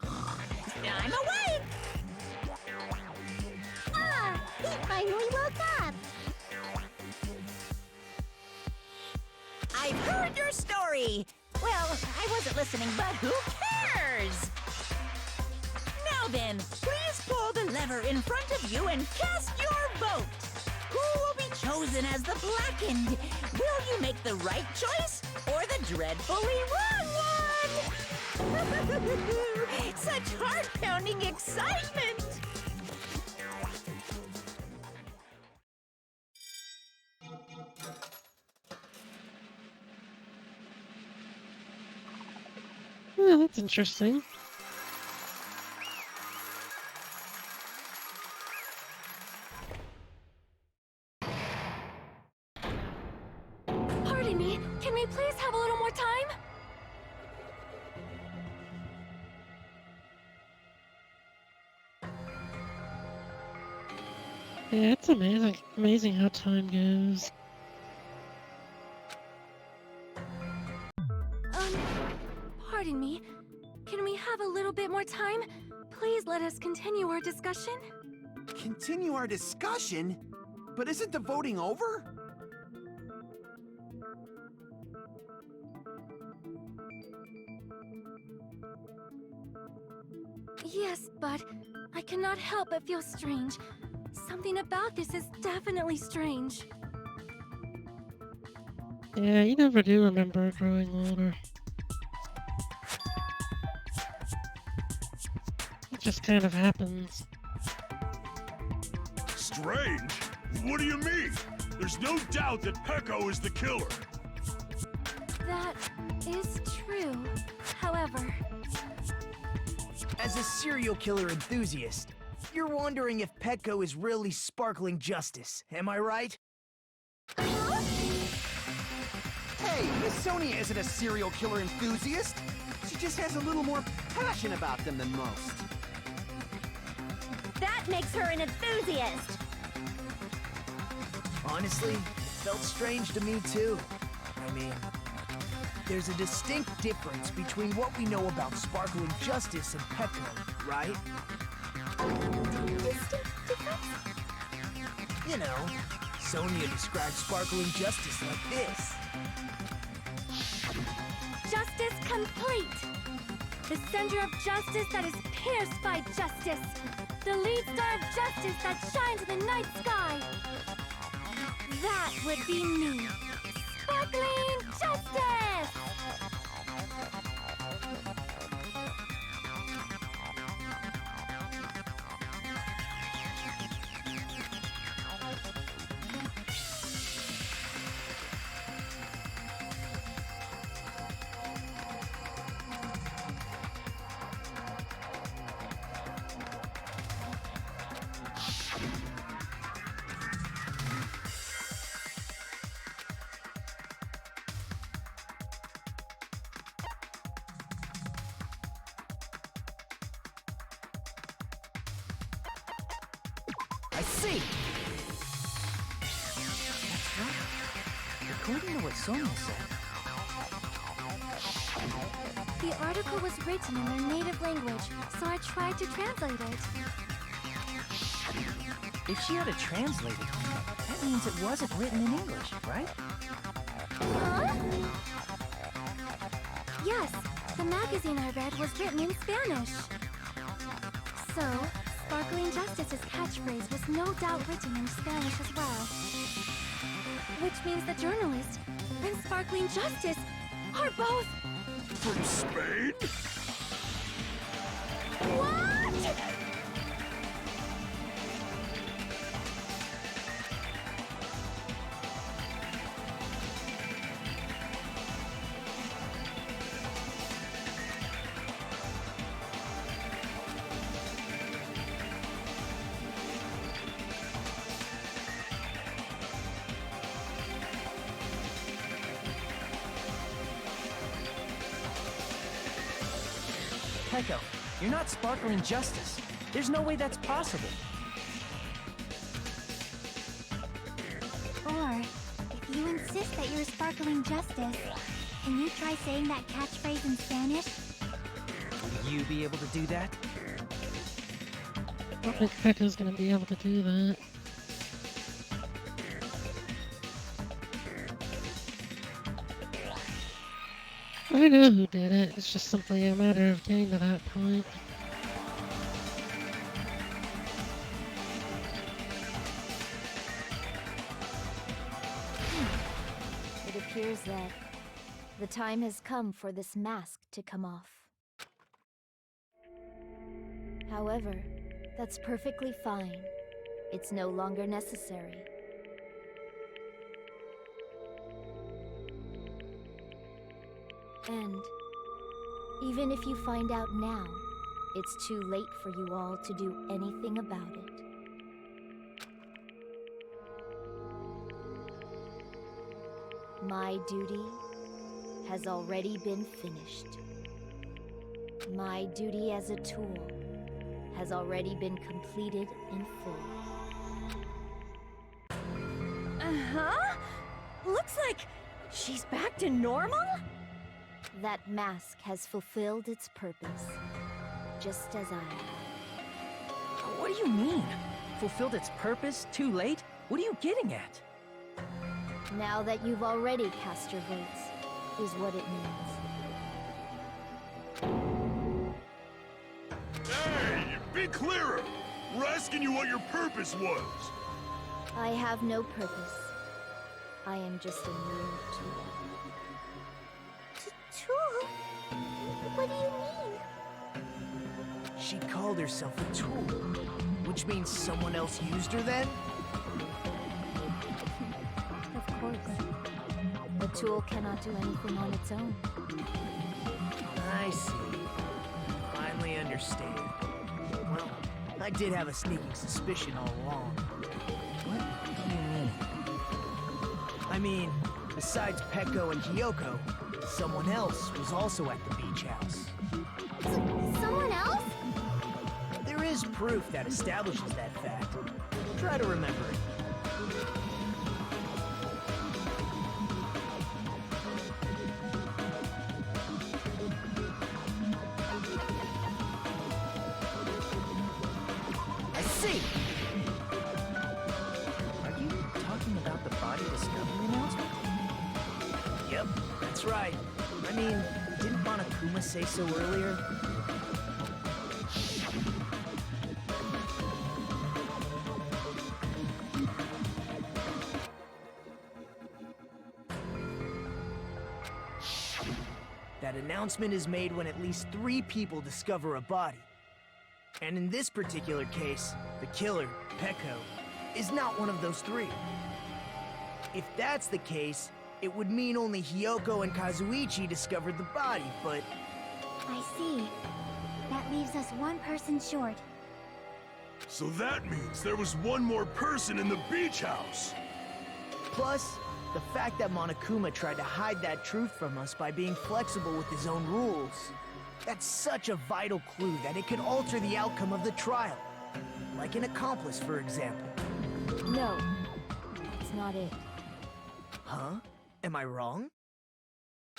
I'm awake! Ah, he finally woke up. I've heard your story. Well, I wasn't listening, but who cares? Now then, please pull the lever in front of you and cast your vote. Who will be chosen as the blackened? Will you make the right choice or the dreadfully wrong one? Such heart-pounding excitement! Yeah, that's interesting. Pardon me, can we please have a little more time? Yeah, it's amazing how time goes. Pardon me, can we have a little bit more time? Please let us continue our discussion. Continue our discussion? But isn't the voting over? Yes, but I cannot help but feel strange. Something about this is definitely strange. Yeah, you never do remember growing older. It just kind of happens. Strange? What do you mean? There's no doubt that Pecco is the killer. That is true. However, As a serial killer enthusiast, you're wondering if Pecco is really sparkling justice, am I right? Hey, Miss Sonia isn't a serial killer enthusiast. She just has a little more passion about them than most. That makes her an enthusiast. Honestly, it felt strange to me too. I mean, there's a distinct difference between what we know about sparkling justice and Pecco, right? distinct difference? You know, Sonia describes sparkling justice like this. Justice complete! The center of justice that is pierced by justice! The lead star of justice that shines in the night sky! That would be me! Sparkling justice! I see! That's right. According to what Sonia said, The article was written in their native language, so I tried to translate it. if she had to translate it, that means it wasn't written in English, right? Huh? Yes, the magazine I read was written in Spanish. So, Sparkling Justice's catchphrase was no doubt written in Spanish as well. Which means the journalist and Sparkling Justice are both... From Spain? What? Pecco, you're not sparkling justice. There's no way that's possible. Or, if you insist that you're Sparkling Justice, can you try saying that catchphrase in Spanish? Will you be able to do that? I don't think Pekka's gonna be able to do that. I know who did it, it's just simply a matter of getting to that point. It appears that the time has come for this mask to come off. However, that's perfectly fine. It's no longer necessary. And Even if you find out now, it's too late for you all to do anything about it. My duty has already been finished. My duty as a tool has already been completed in full. Uh-huh? Looks like she's back to normal? That mask has fulfilled its purpose, just as I have. What do you mean? Fulfilled its purpose? Too late? What are you getting at? Now that you've already cast your votes, is what it means. Hey, be clearer! We're asking you what your purpose was! I have no purpose. I am just a mere tool. Tool? What do you mean? She called herself a tool, which means someone else used her then? Of course. The tool cannot do anything on its own. I see. Finally understand. Well, I did have a sneaking suspicion all along. What do you mean? I mean, besides Peko and Kyoko, someone else was also at the beach house. Someone else? There is proof that establishes that fact. Try to remember it. I see! Are you talking about the body discovery announcement? Yep, that's right. I mean, didn't Monokuma say so earlier? That announcement is made when at least 3 people discover a body. And in this particular case, the killer, Peko, is not one of those 3. If that's the case, it would mean only Hyoko and Kazuichi discovered the body, but... I see. That leaves us one person short. So that means there was one more person in the beach house! Plus, the fact that Monokuma tried to hide that truth from us by being flexible with his own rules. That's such a vital clue that it could alter the outcome of the trial. Like an accomplice, for example. No, that's not it. Huh? Am I wrong?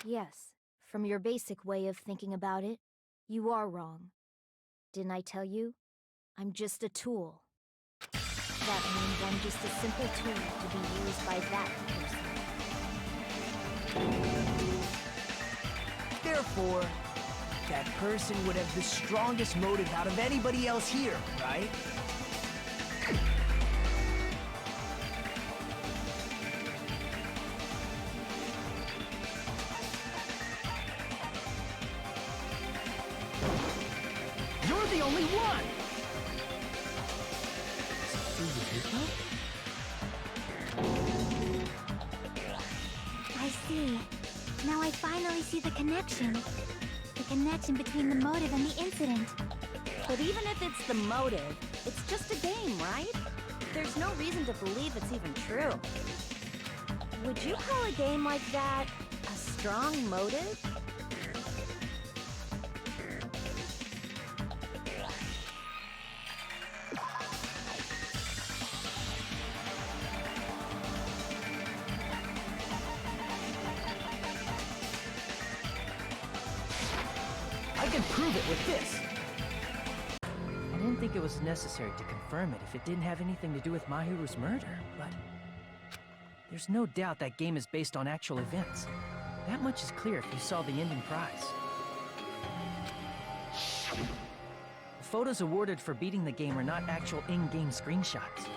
Yes, from your basic way of thinking about it, you are wrong. Didn't I tell you? I'm just a tool. That means I'm just a simple tool to be used by that person. Therefore, that person would have the strongest motive out of anybody else here, right? You're the only one! I see. Now I finally see the connection. The connection between the motive and the incident. But even if it's the motive, it's just a game, right? There's no reason to believe it's even true. Would you call a game like that a strong motive? I can prove it with this! I didn't think it was necessary to confirm it if it didn't have anything to do with Mahiru's murder, but... there's no doubt that game is based on actual events. That much is clear if you saw the ending prize. The photos awarded for beating the game are not actual in-game screenshots.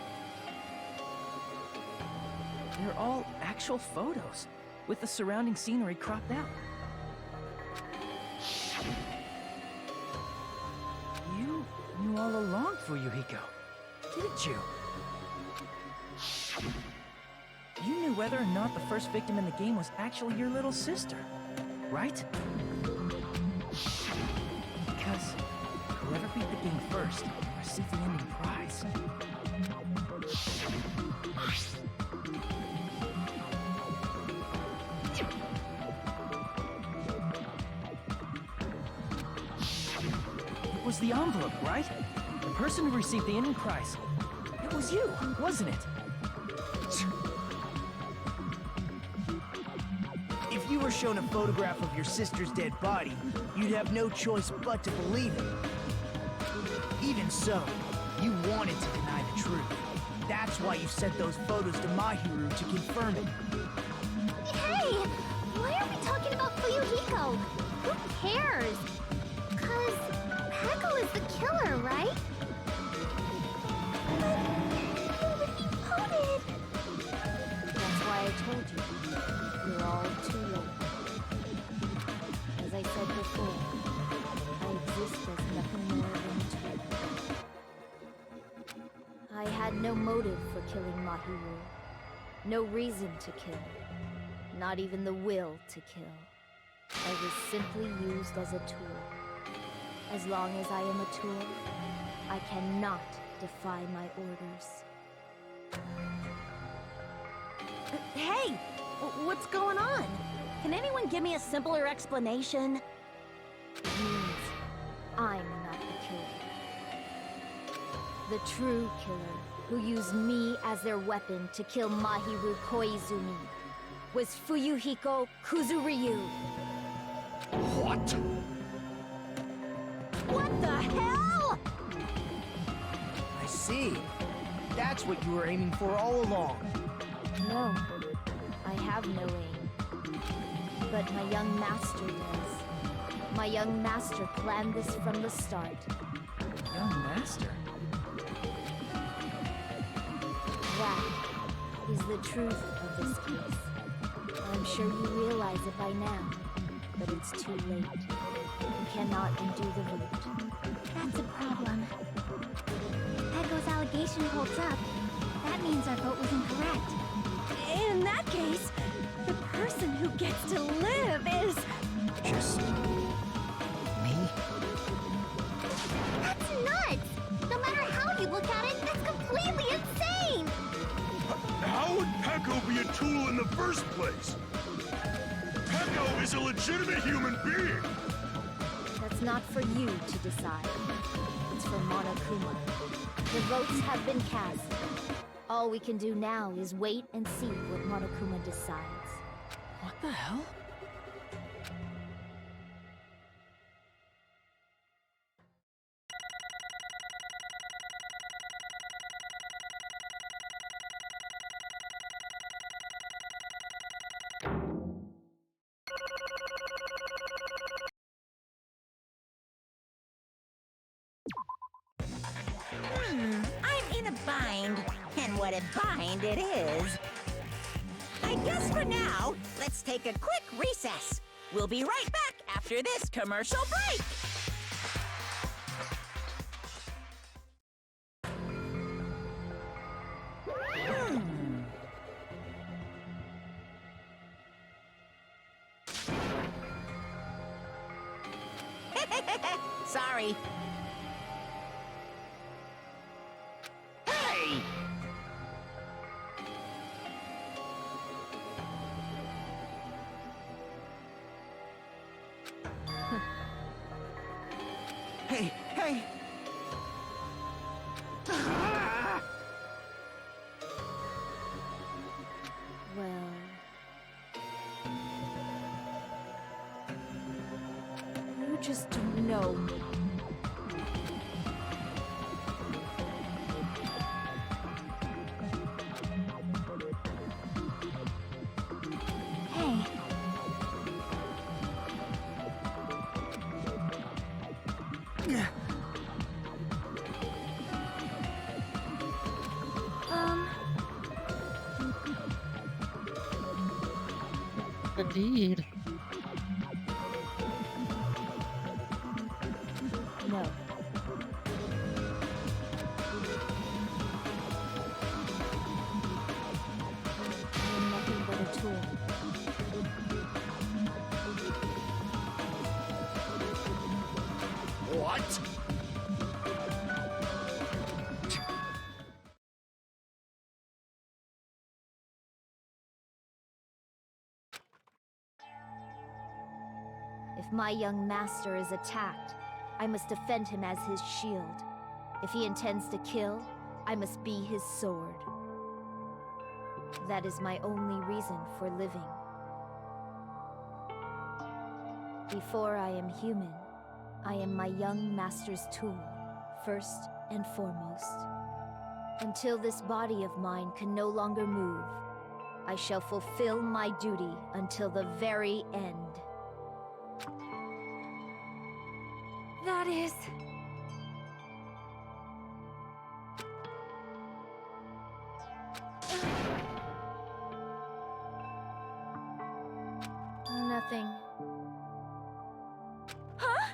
They're all actual photos, with the surrounding scenery cropped out. You knew all along, Fuyuhiko, didn't you? You knew whether or not the first victim in the game was actually your little sister, right? being first, receive the ending prize. It was the envelope, right? The person who received the ending prize. It was you, wasn't it? If you were shown a photograph of your sister's dead body, you'd have no choice but to believe it. Even so, you wanted to deny the truth. That's why you sent those photos to Mahiru to confirm it. Hey! Why are we talking about Fuyuhiko? Who cares? 'Cause Peko is the killer, right? But he voted! That's why I told you. You're all too late. As I said before, I exist as nothing more than a tool. I had no motive for killing Mahiru. No reason to kill. Not even the will to kill. I was simply used as a tool. As long as I am a tool, I cannot defy my orders. Hey! What's going on? Can anyone give me a simpler explanation? It means I'm not the killer. The true killer, who used me as their weapon to kill Mahiru Koizumi, was Fuyuhiko Kuzuryu. What? What the hell? I see. That's what you were aiming for all along. No, I have no aim. But my young master does. My young master planned this from the start. Young master? That is the truth of this case. I'm sure you realize it by now, but it's too late. You cannot undo the vote. That's a problem. If Peko's allegation holds up, that means our vote was incorrect. In that case, the person who gets to live is... Just... me? That's nuts! No matter how you look at it, that's completely insane! How would Peko be a tool in the first place? Peko is a legitimate human being! That's not for you to decide. It's for Monokuma. The votes have been cast. All we can do now is wait and see what Monokuma decides. What the hell? I'm in a bind. And what a bind it is. I guess for now, let's take a quick recess. We'll be right back after this commercial break. Sorry. Hey! Hey, hey! Well... You just don't know. Hey, Indeed. No. I'm nothing but a tool. What? If my young master is attacked, I must defend him as his shield. If he intends to kill, I must be his sword. That is my only reason for living. Before I am human, I am my young master's tool, first and foremost. Until this body of mine can no longer move, I shall fulfill my duty until the very end. That is... Nothing. Huh?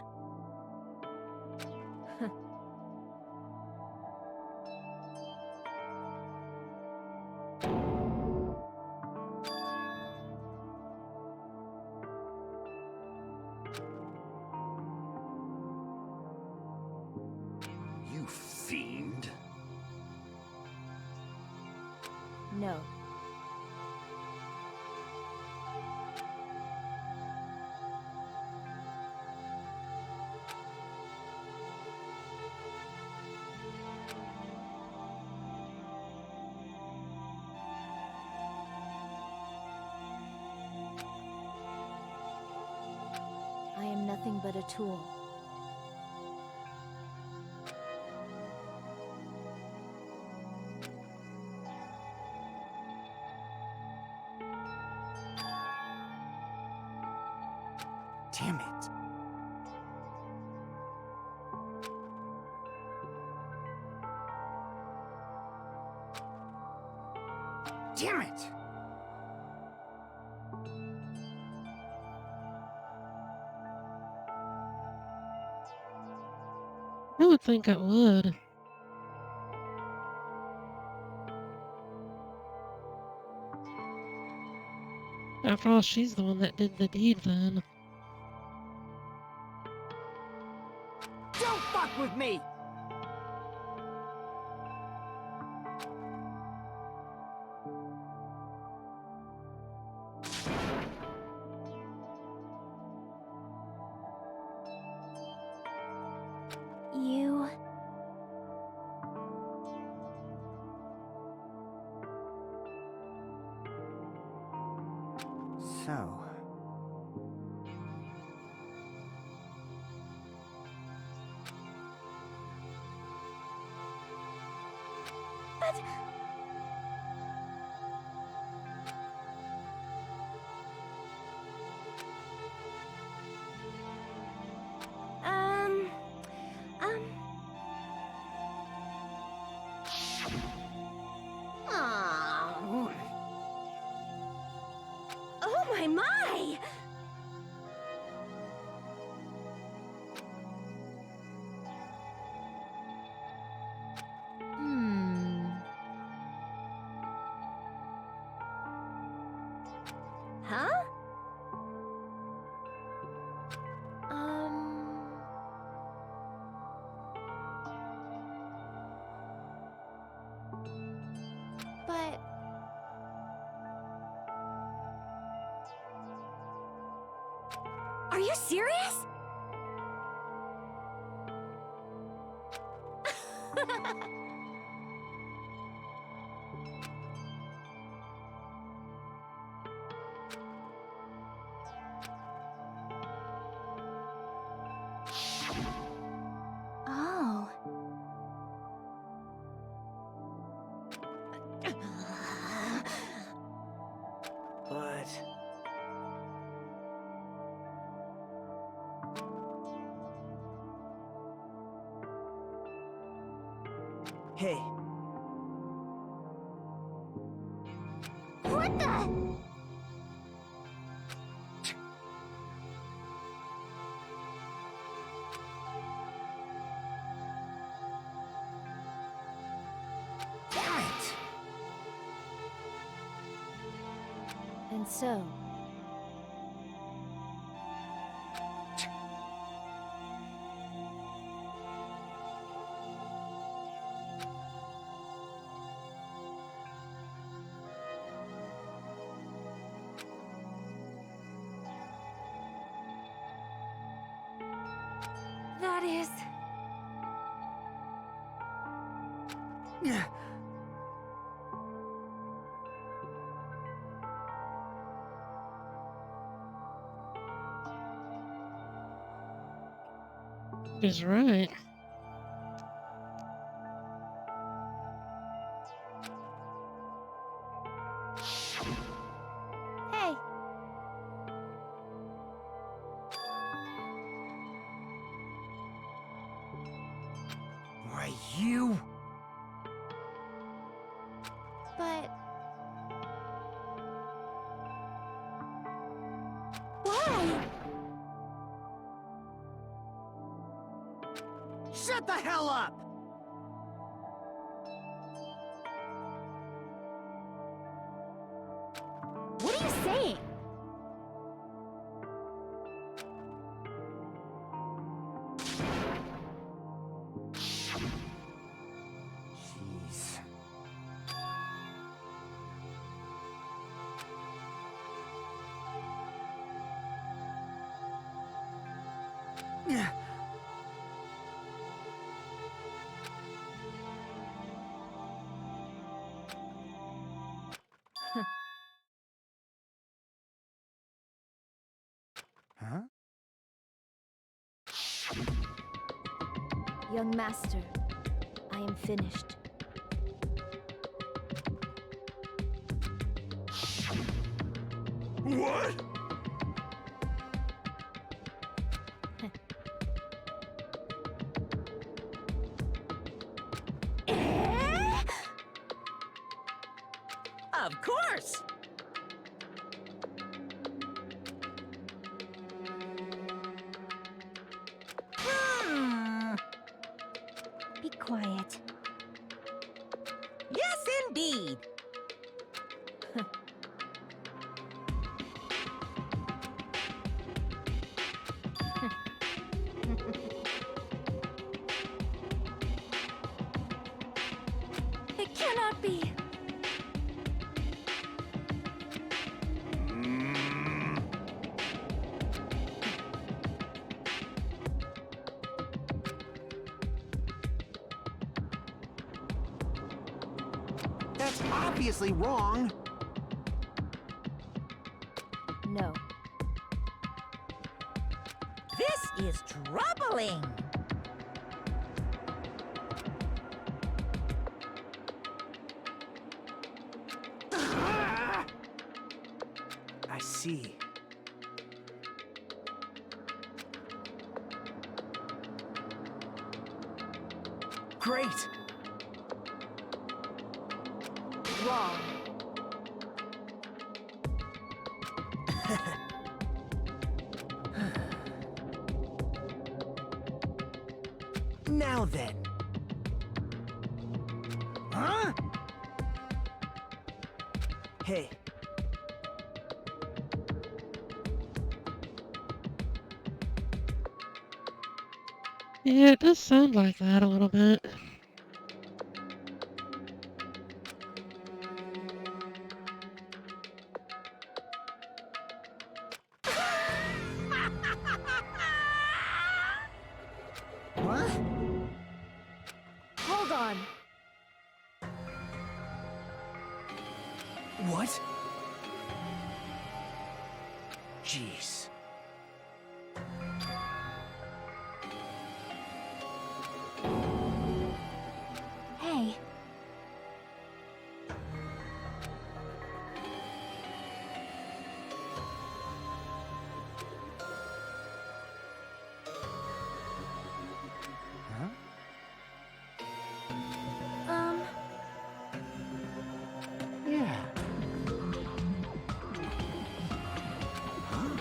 You fiend. No. I am nothing but a tool. Damn it. Damn it! I would think it would. After all, she's the one that did the deed then. Don't fuck with me! You... So... But... Um... Oh. Oh my! Huh? But... Are you serious? Oh. But... Hey, What the? Damn it! And so... That is... He's right. Hey, Why, you... but... Why? Shut the hell up! What are you saying? Jeez. Huh? Young master, I am finished. What? Of course! Be quiet. Yes, indeed! It cannot be. That's obviously wrong. No. This is troubling! I see. Great! Wrong. Now then. Huh? Hey. Yeah, it does sound like that a little bit. What? Hold on. What? Jeez. Hey, Huh? Yeah. Huh?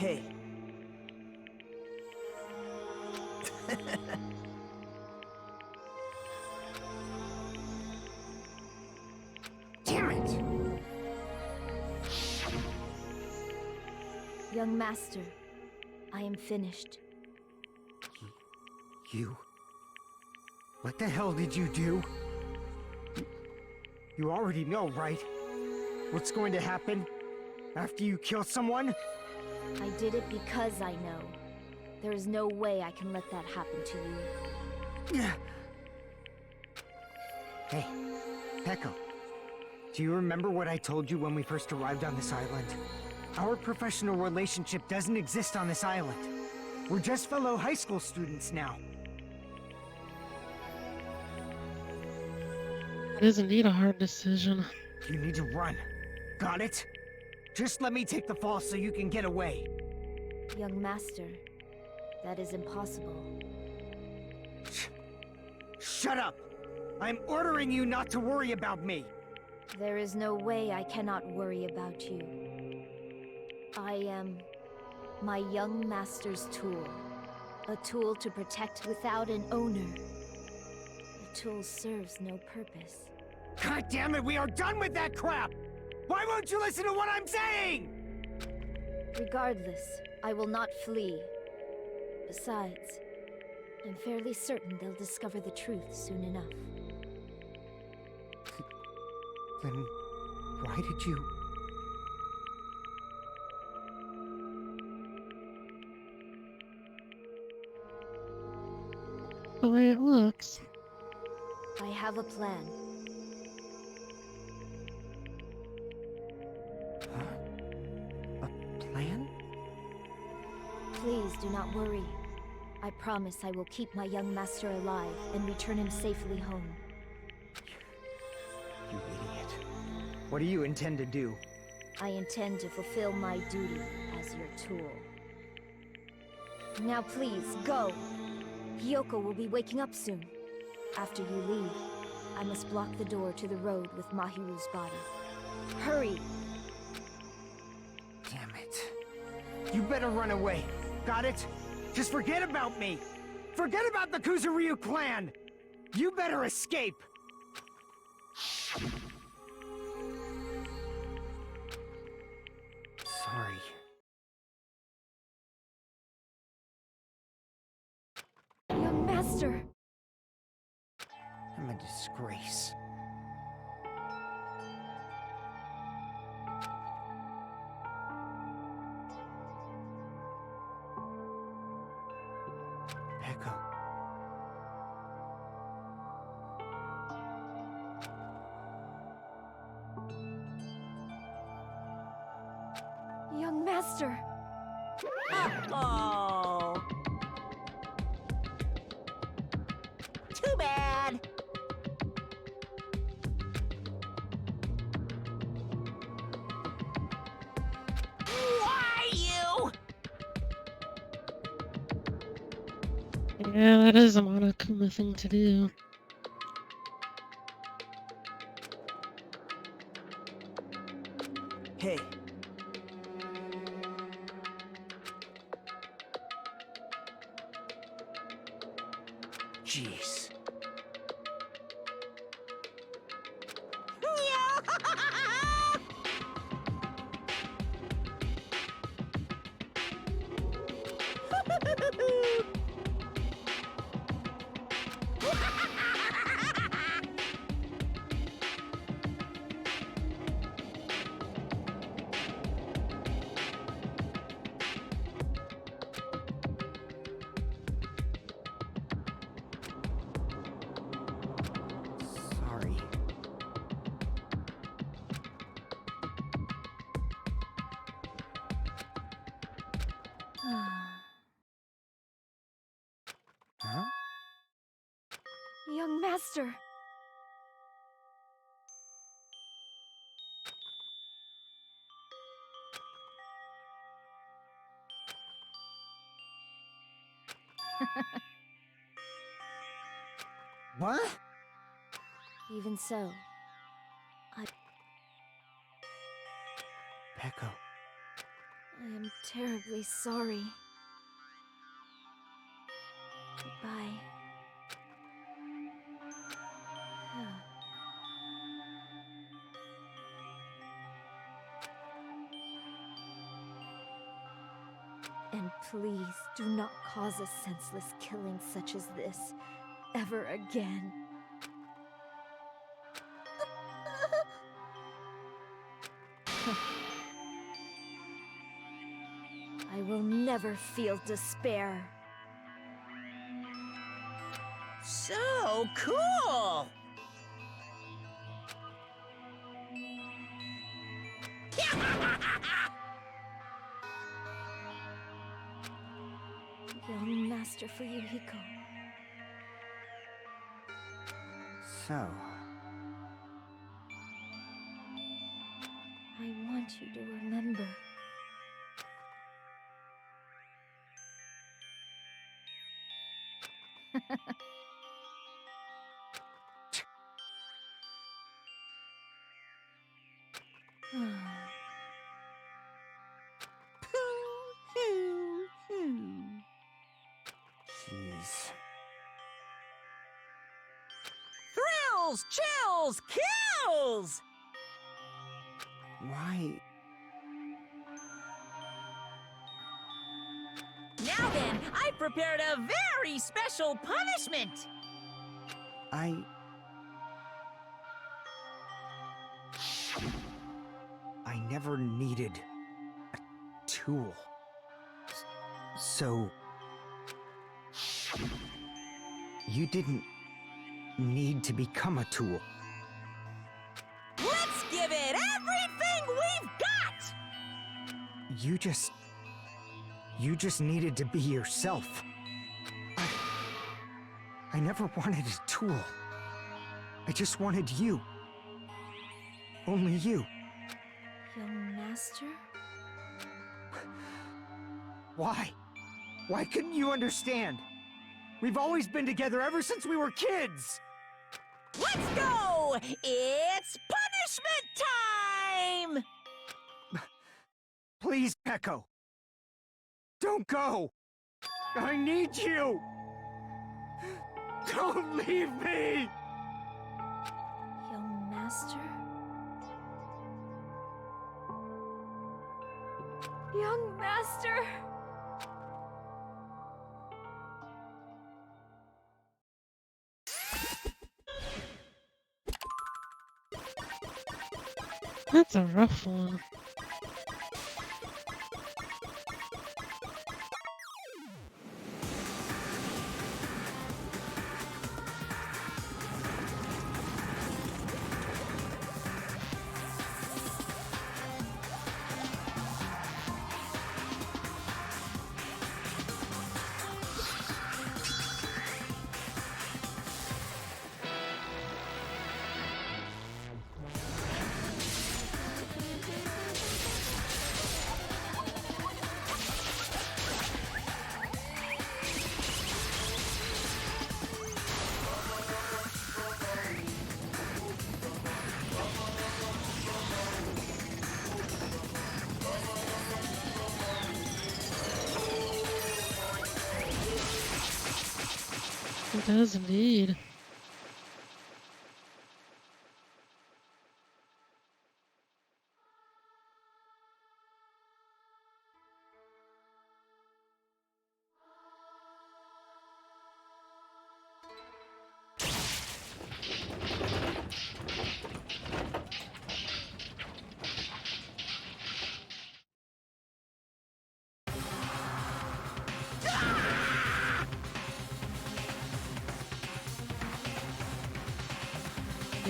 Hey. Damn it! Young master, I am finished. You... What the hell did you do? You already know, right? What's going to happen after you kill someone? I did it because I know. There is no way I can let that happen to you. Hey, Peko. Do you remember what I told you when we first arrived on this island? Our professional relationship doesn't exist on this island. We're just fellow high school students now. It is indeed a hard decision. You need to run. Got it? Just let me take the fall so you can get away. Young master, that is impossible. Shut up! I'm ordering you not to worry about me! There is no way I cannot worry about you. I am my young master's tool. A tool to protect without an owner. The tool serves no purpose. God damn it, we are done with that crap! Why won't you listen to what I'm saying?! Regardless, I will not flee. Besides, I'm fairly certain they'll discover the truth soon enough. Then why did you... The way it looks. I have a plan. Huh? A plan? Please do not worry. I promise I will keep my young master alive and return him safely home. You idiot. What do you intend to do? I intend to fulfill my duty as your tool. Now please, go! Hiyoko will be waking up soon. After you leave, I must block the door to the road with Mahiru's body. Hurry! Damn it. You better run away. Got it? Just forget about me! Forget about the Kuzuryu clan! You better escape! Sorry. Young master! I'm a disgrace. Peko. Young master! Oh. Too bad. Why you? Yeah, that is a Monokuma thing to do. Hey. Jeez. Sorry. Huh? Young master! What? Even so, Peko. I am terribly sorry. Goodbye. And please do not cause a senseless killing such as this ever again. I will never feel despair. So cool! Young Master Fuyuhiko. So, I want you to remember. jeez. Thrills, chills, kills! Why? Now then, I've prepared a very special punishment! I never needed a tool. So... you didn't need to become a tool. Let's give it everything we've got! You just needed to be yourself. I never wanted a tool. I just wanted you. Only you. Young Master? Why? Why couldn't you understand? We've always been together ever since we were kids! Let's go! It's punishment time! Please, Echo. Don't go! I need you! Don't leave me! Young Master? Young Master! That's a rough one. It does indeed.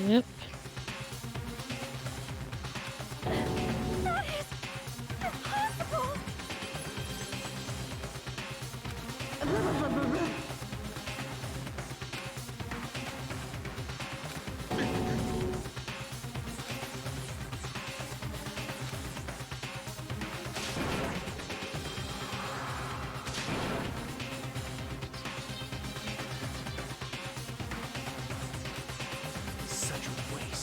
Yep. That is impossible! Such a waste.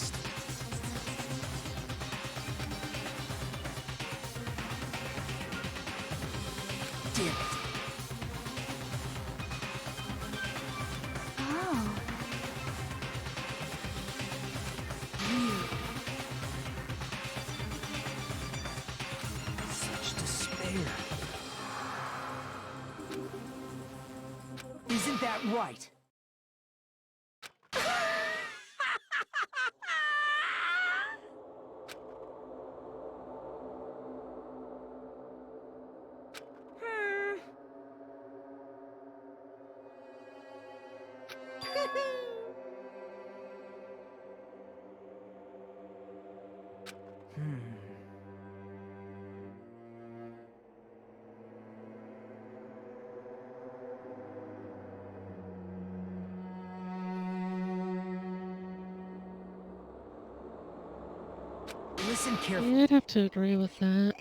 that right. Listen carefully. Yeah, I'd have to agree with that.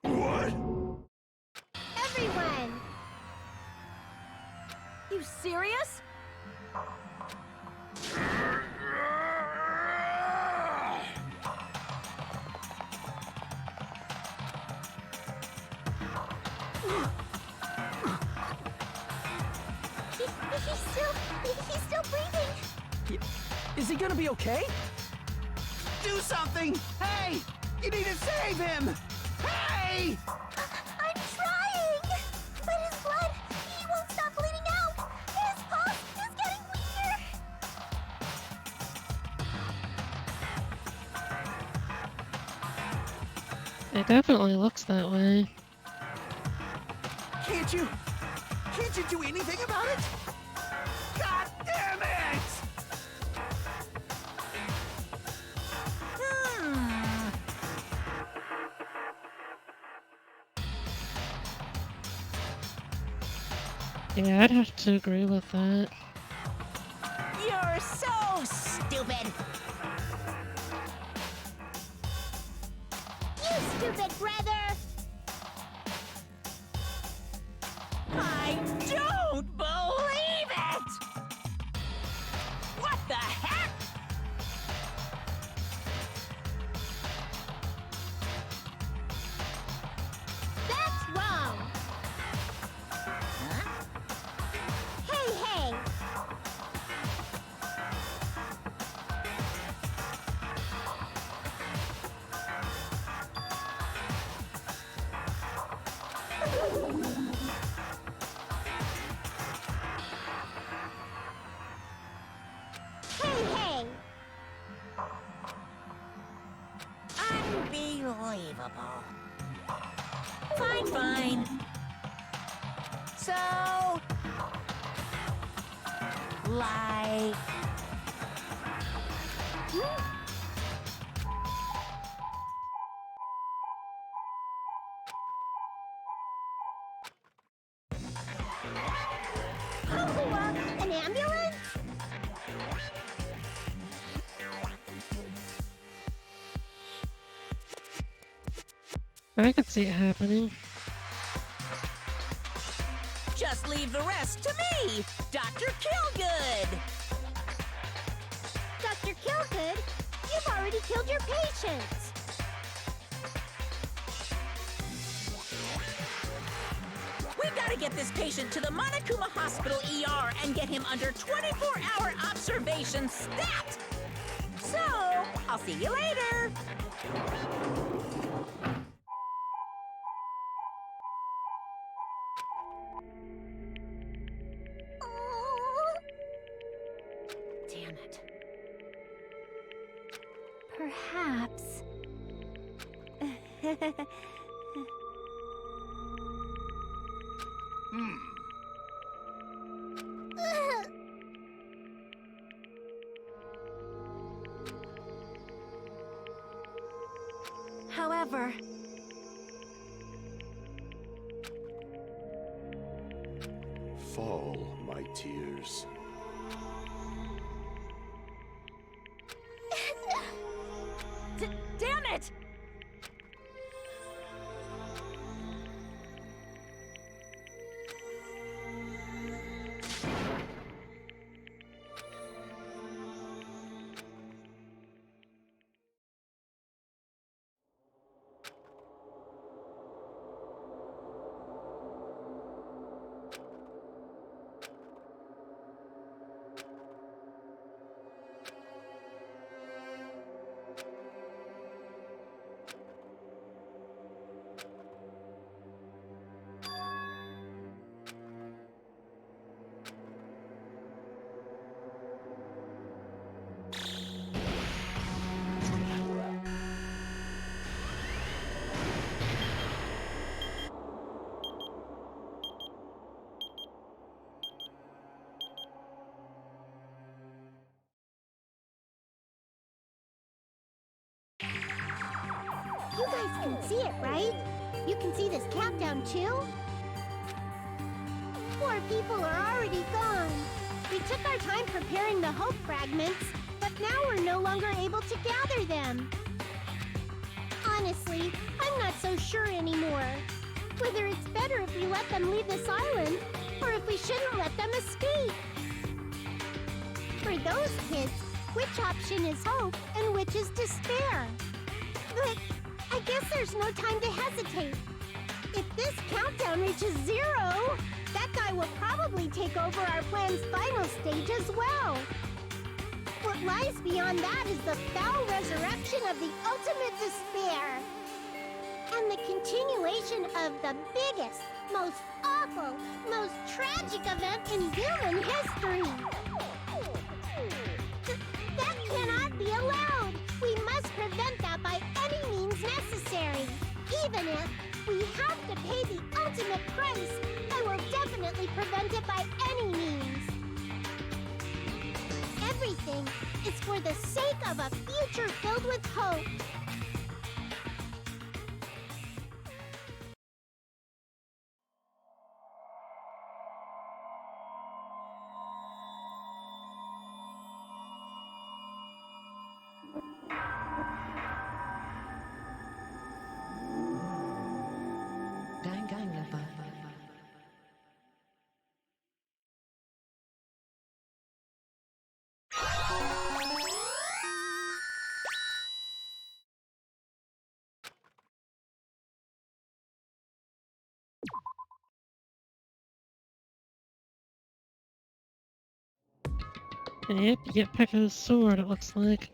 What? Everyone! You serious? He's still breathing. Is he gonna be okay? Do something! Hey! You need to save him! Hey! I'm trying! But his blood, he won't stop bleeding out! His pulse is getting weaker! It definitely looks that way. Can't you do anything about it? God damn it! Yeah, I'd have to agree with that. You're so stupid. You stupid brother! I don't believe it! What the heck? That's wrong! Huh? Hey! Hey! Unbelievable. Fine. So, like... An ambulance? I could see it happening. Just leave the rest to me, Dr. Killgood. Dr. Killgood, you've already killed your patients! We gotta get this patient to the Monokuma Hospital ER and get him under 24-hour observation stat! So, I'll see you later! Damn it. Perhaps. However, Fall, my tears. damn it! it, right? You can see this countdown too? 4 people are already gone. We took our time preparing the hope fragments, but now we're no longer able to gather them. Honestly, I'm not so sure anymore. Whether it's better if we let them leave this island, or if we shouldn't let them escape. For those kids, which option is hope and which is despair? But I guess there's no time to hesitate. If this countdown reaches 0, that guy will probably take over our plan's final stage as well. What lies beyond that is the foul resurrection of the ultimate despair. And the continuation of the biggest, most awful, most tragic event in human history. That cannot be allowed. We must prevent that by any means necessary. Even if we have to pay the ultimate price, I will definitely prevent it by any means. Everything is for the sake of a future filled with hope. Danganronpa. Yep, you get Pekka's sword, it looks like.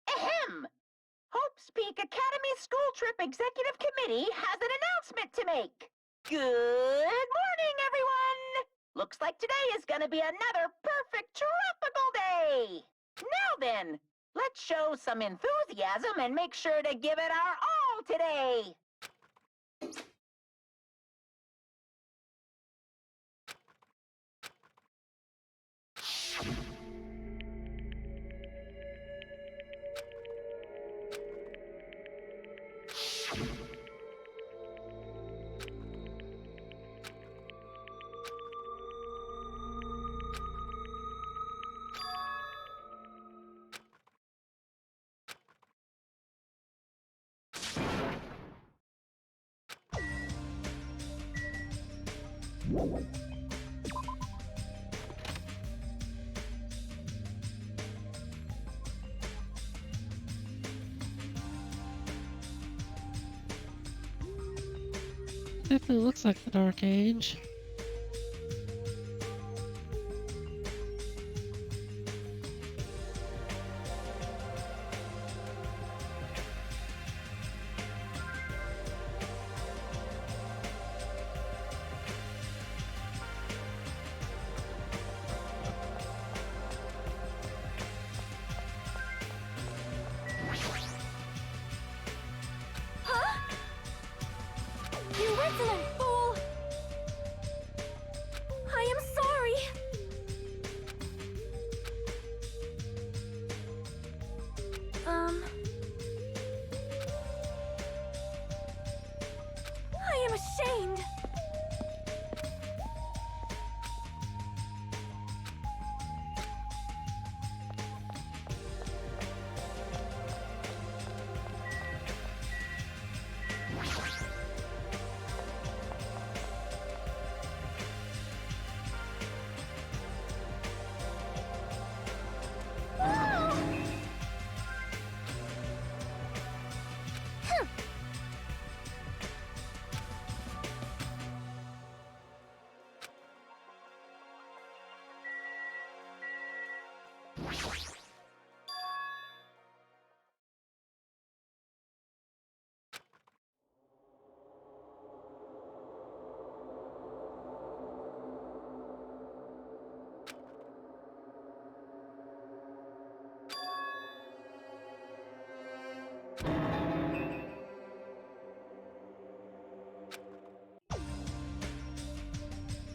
Ahem! Hope's Peak Academy School Trip Executive Committee has an announcement to make. Good morning, everyone! Looks like today is gonna be another perfect tropical day! Now then, let's show some enthusiasm and make sure to give it our all today! Definitely looks like the Dark Age. You insolent fool!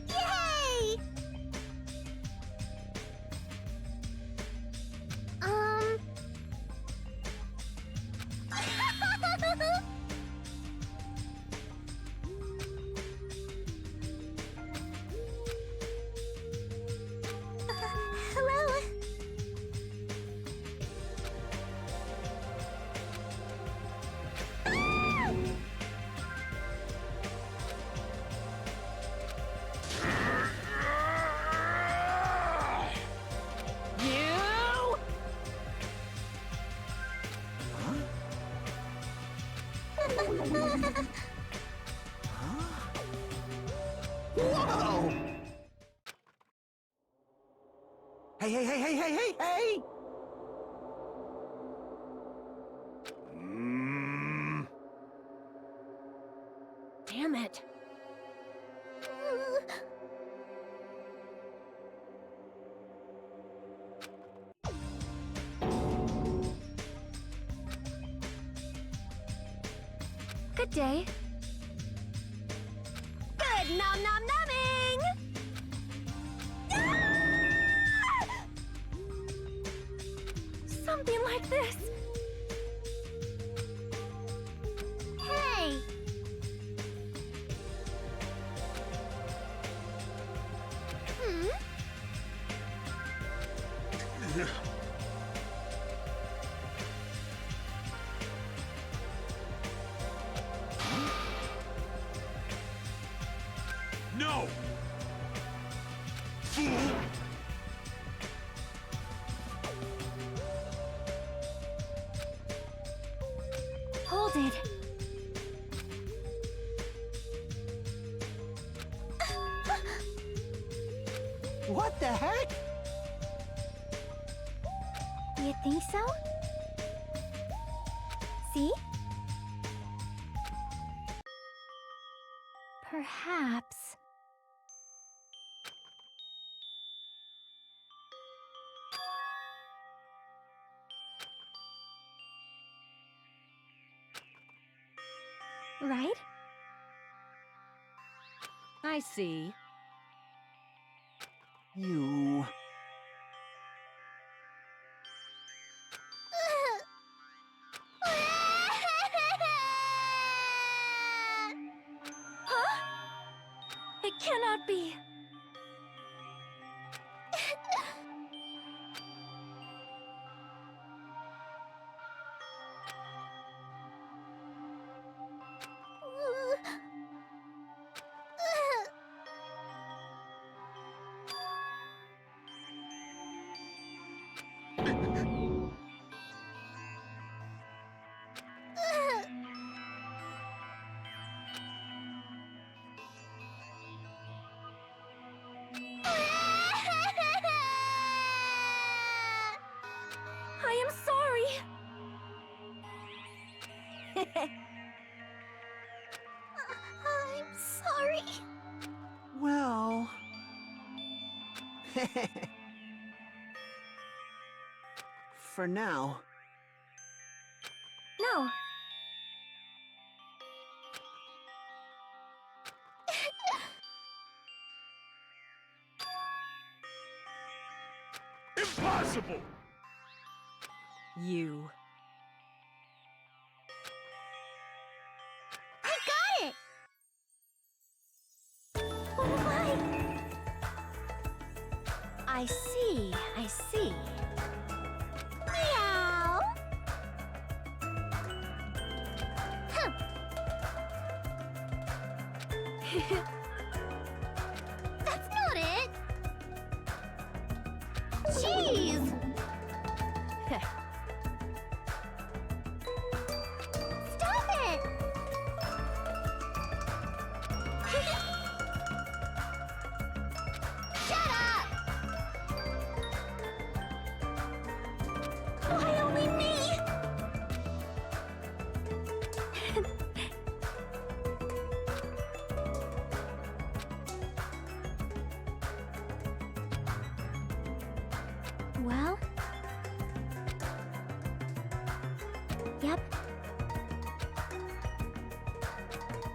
Yay! Hello? You! Whoa! Hey, hey, hey, hey, hey, hey, hey! Damn it. Good day. Good nom nom nomming! Ah! Something like this. Hey! Hmm? No! Fool! Hold it. What the heck? You think so? See? Perhaps. Right? I see. You... Huh? It cannot be. I am sorry. I'm sorry. Well... For now. No. Impossible! You. I got it! Oh my! I see, I see. Meow! Huh. That's not it! Jeez! Stop it! Shut up! Well? Yep.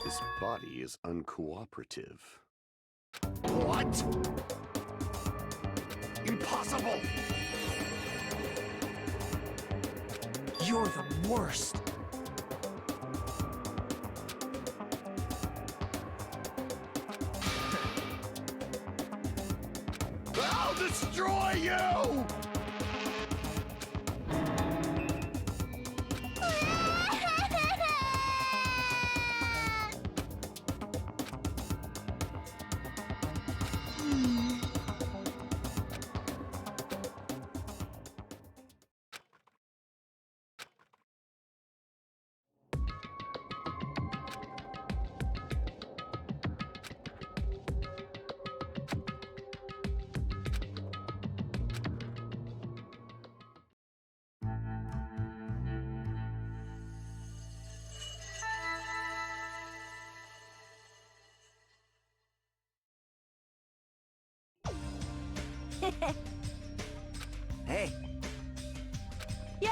This body is uncooperative. What? Impossible! You're the worst. I'll destroy you! Hey. Yo!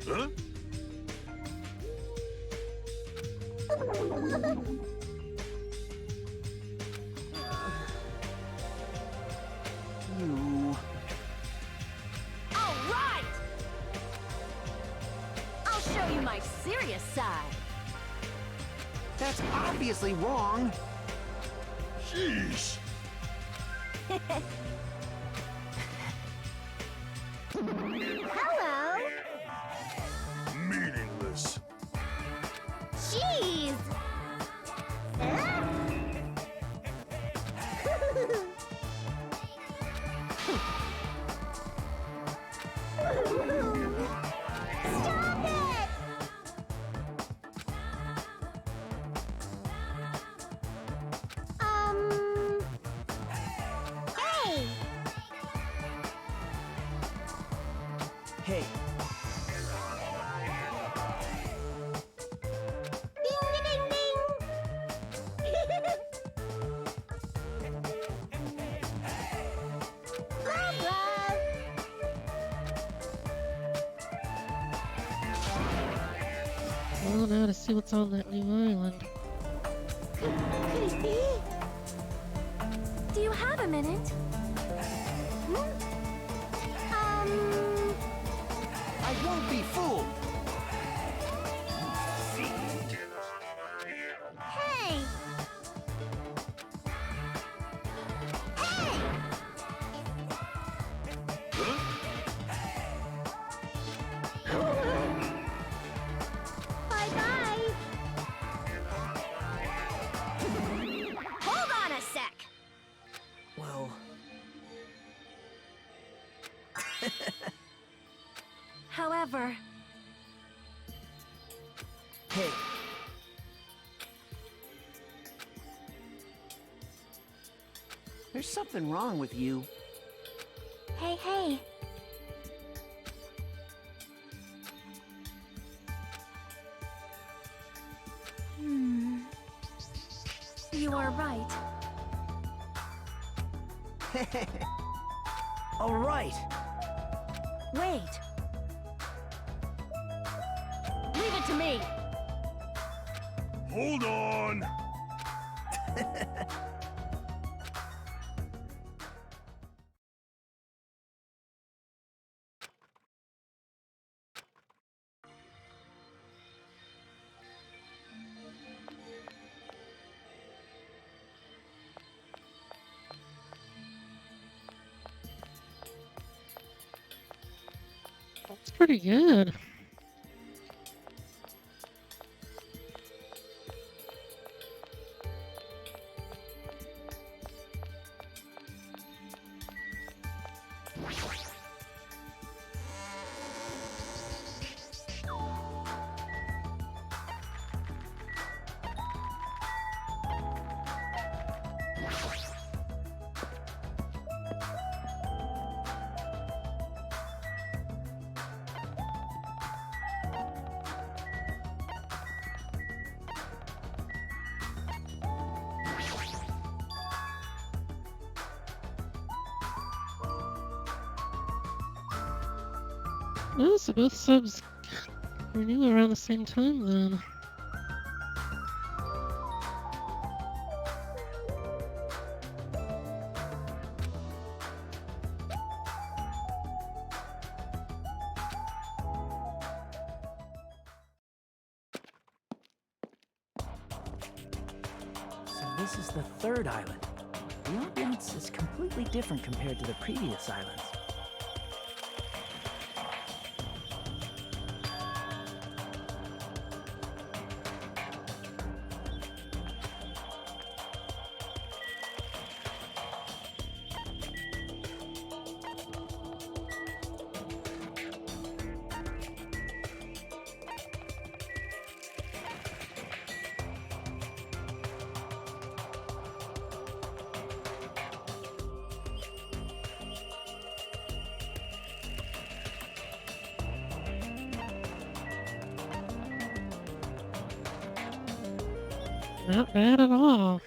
Huh? You... All right! I'll show you my serious side. That's obviously wrong. Jeez. Hello! Meaningless. Jeez! Stop it! Hey! Hey, Ding ding ding! Love, love! Well, now to see what's on that new island. Could it be? Do you have a minute? I won't be fooled. Hey! Hey! Bye-bye! Hold on a sec! Well, However, Hey, there's something wrong with you. hey. You are right. all right. Wait. Leave it to me. Hold on. That's pretty good. Oh, so both subs were new around the same time then. So this is the third island. The ambiance is completely different compared to the previous islands. Not bad at all.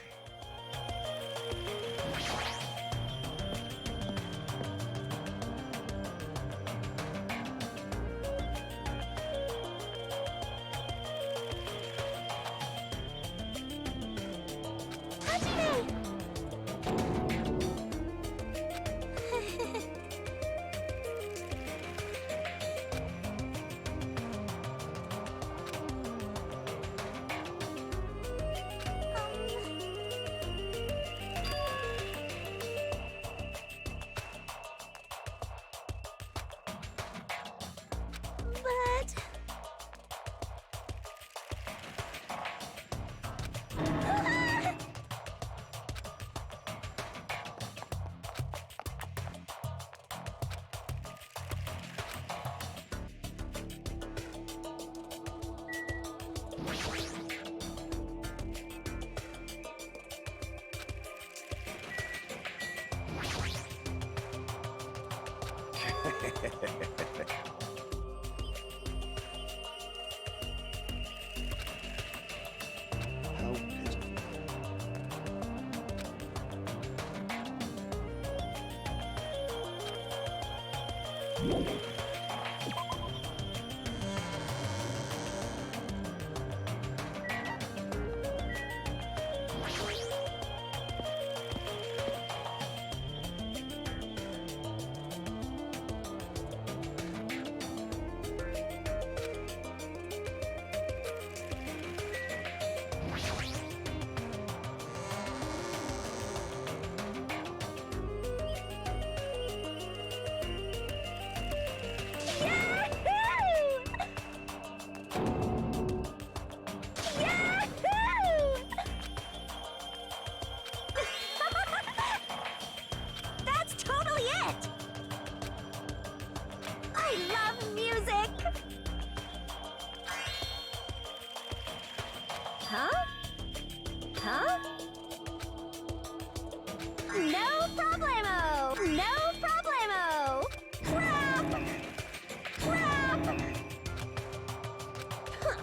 How pitiful. That's totally it! I love music! Huh? Huh? No problemo! No problemo! Crap! Crap! Huh.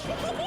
Yahoo!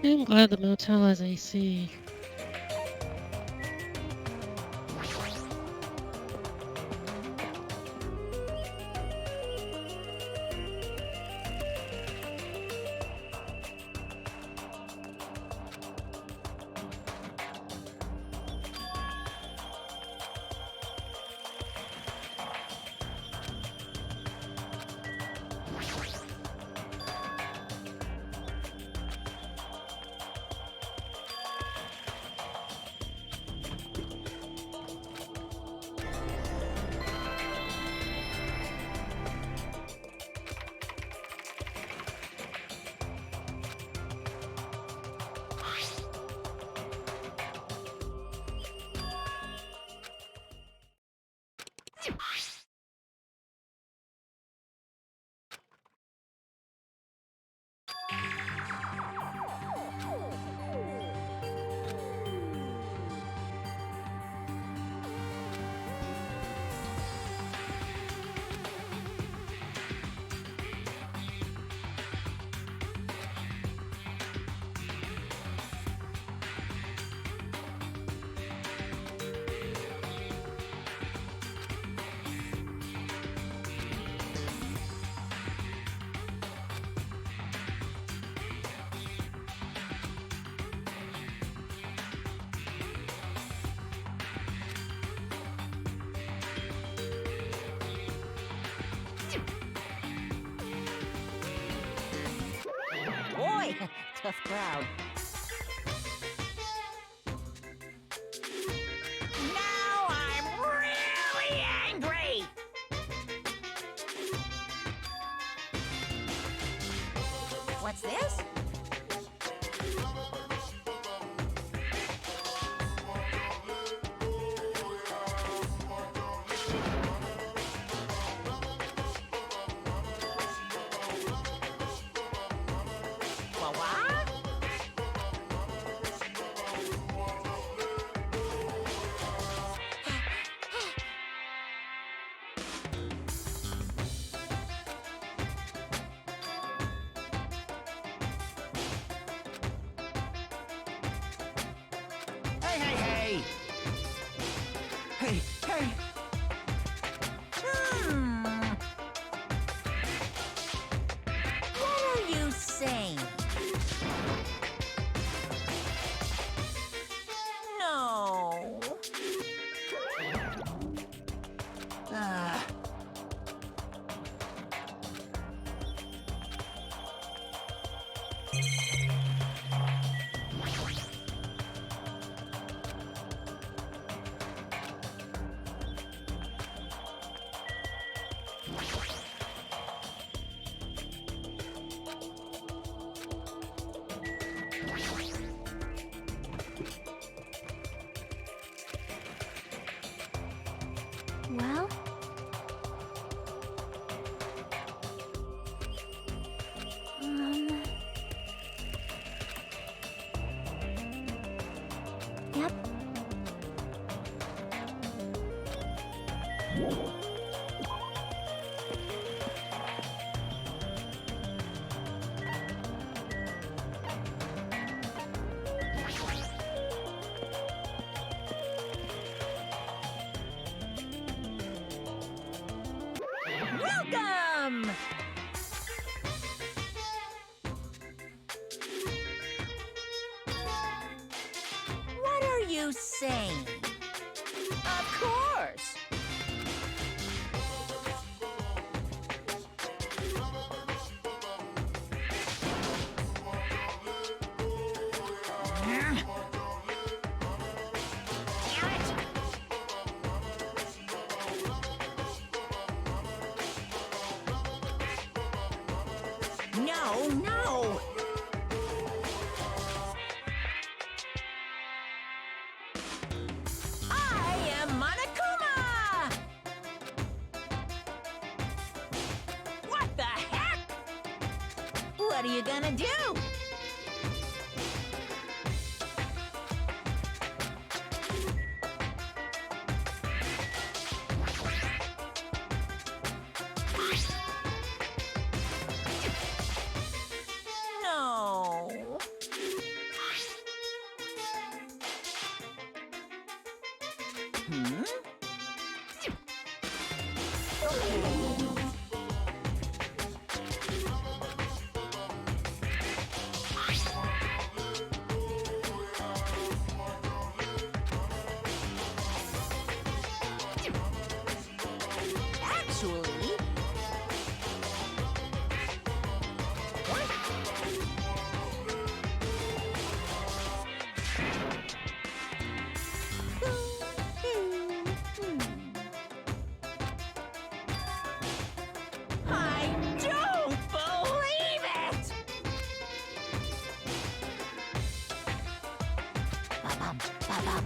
I'm glad the motel has AC. Boy, tough crowd. Now I'm really angry! What's this? What? Hey, hey, hey! Hey, hey! What are you saying? No. Well, yep. Welcome! What are you saying? Of course! No, no! I am Monokuma! What the heck? What are you gonna do? No. Actually, I don't believe it! Ba-bum, ba-bum.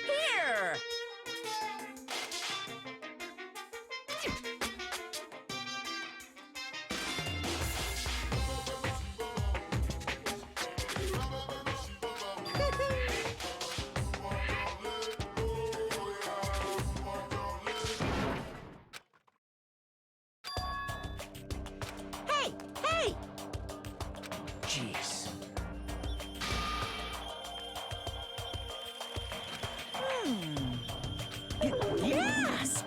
Here! Hey! Hey! Jeez. Yes!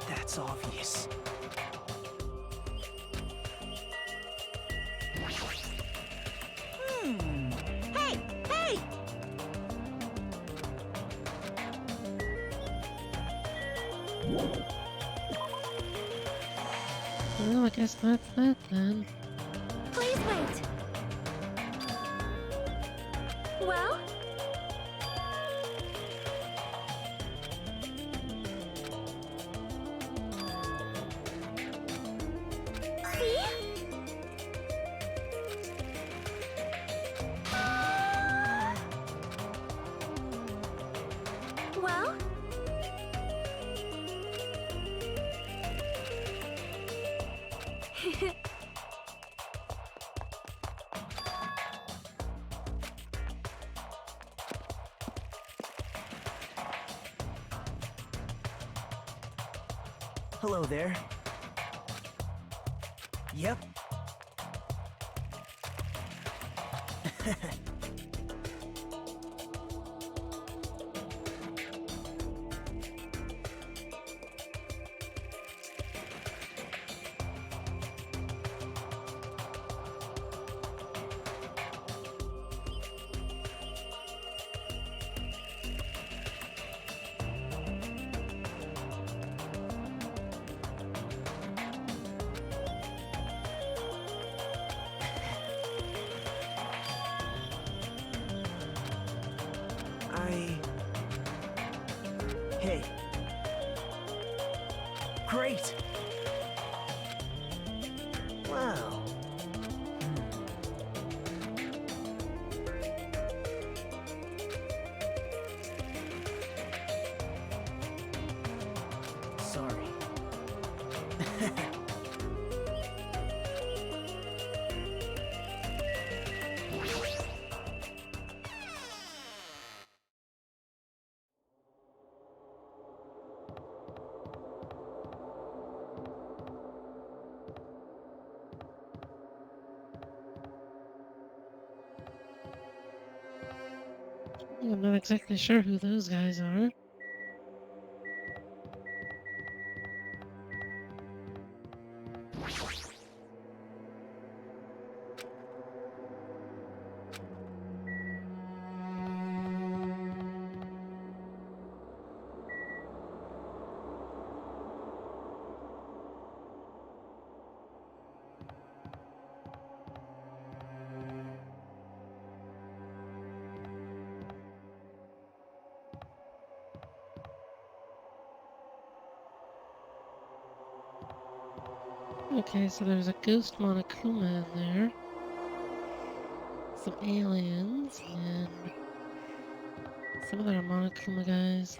That's obvious. Hey! Hey! Well, I guess that's that then. Please wait. Well? See? Well? Hello there. Yep. Hey. Great! Wow. Sorry. I'm not exactly sure who those guys are. Okay, so there's a ghost Monokuma in there. Some aliens and some other Monokuma guys.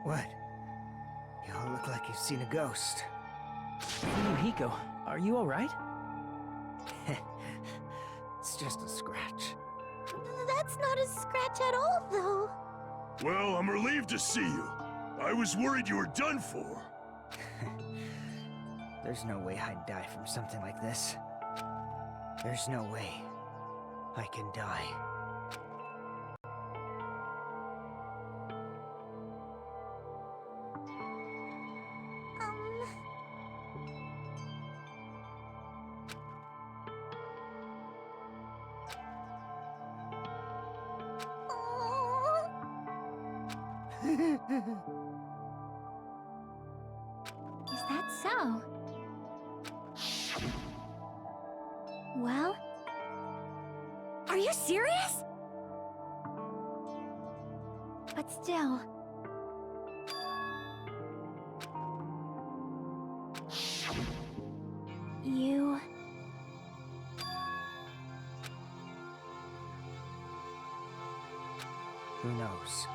What? You all look like you've seen a ghost. Hey, Hiko, are you alright? It's just a scratch. That's not a scratch at all, though. Well, I'm relieved to see you. I was worried you were done for. There's no way I'd die from something like this. There's no way I can die. Is that so? Well? Are you serious? But still... You... Who knows?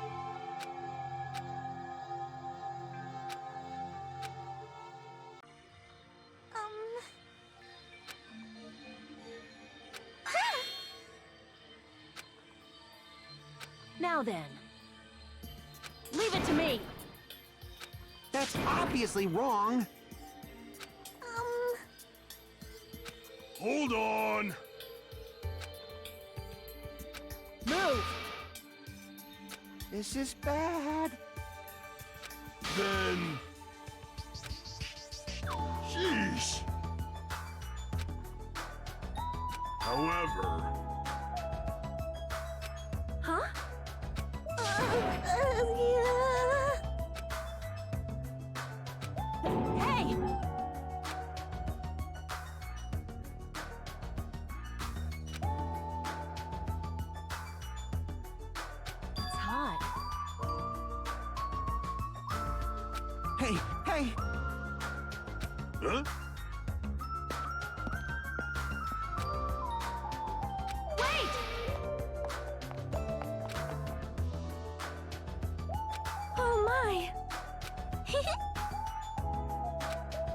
Now then. Leave it to me! That's obviously wrong. Hold on! Move! This is bad. Then... Sheesh! However... Huh? Hey! It's hot. Hey, hey! Huh? Oh my!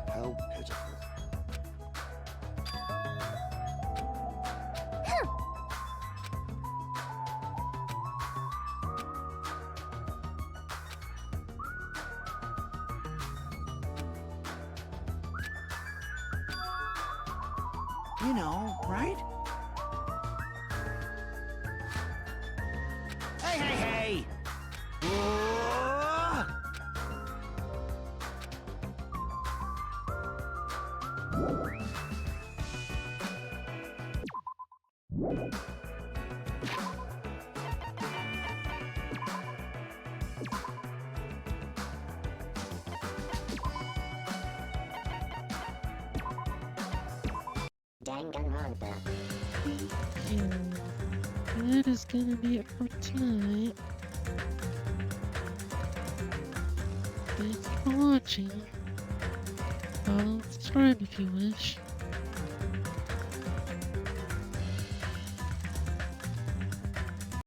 How pitiful. You know, right? Hey, hey, hey! Whoa! Danganronpa. Yeah, that is gonna be it for tonight. Thanks for watching. Follow and subscribe if you wish.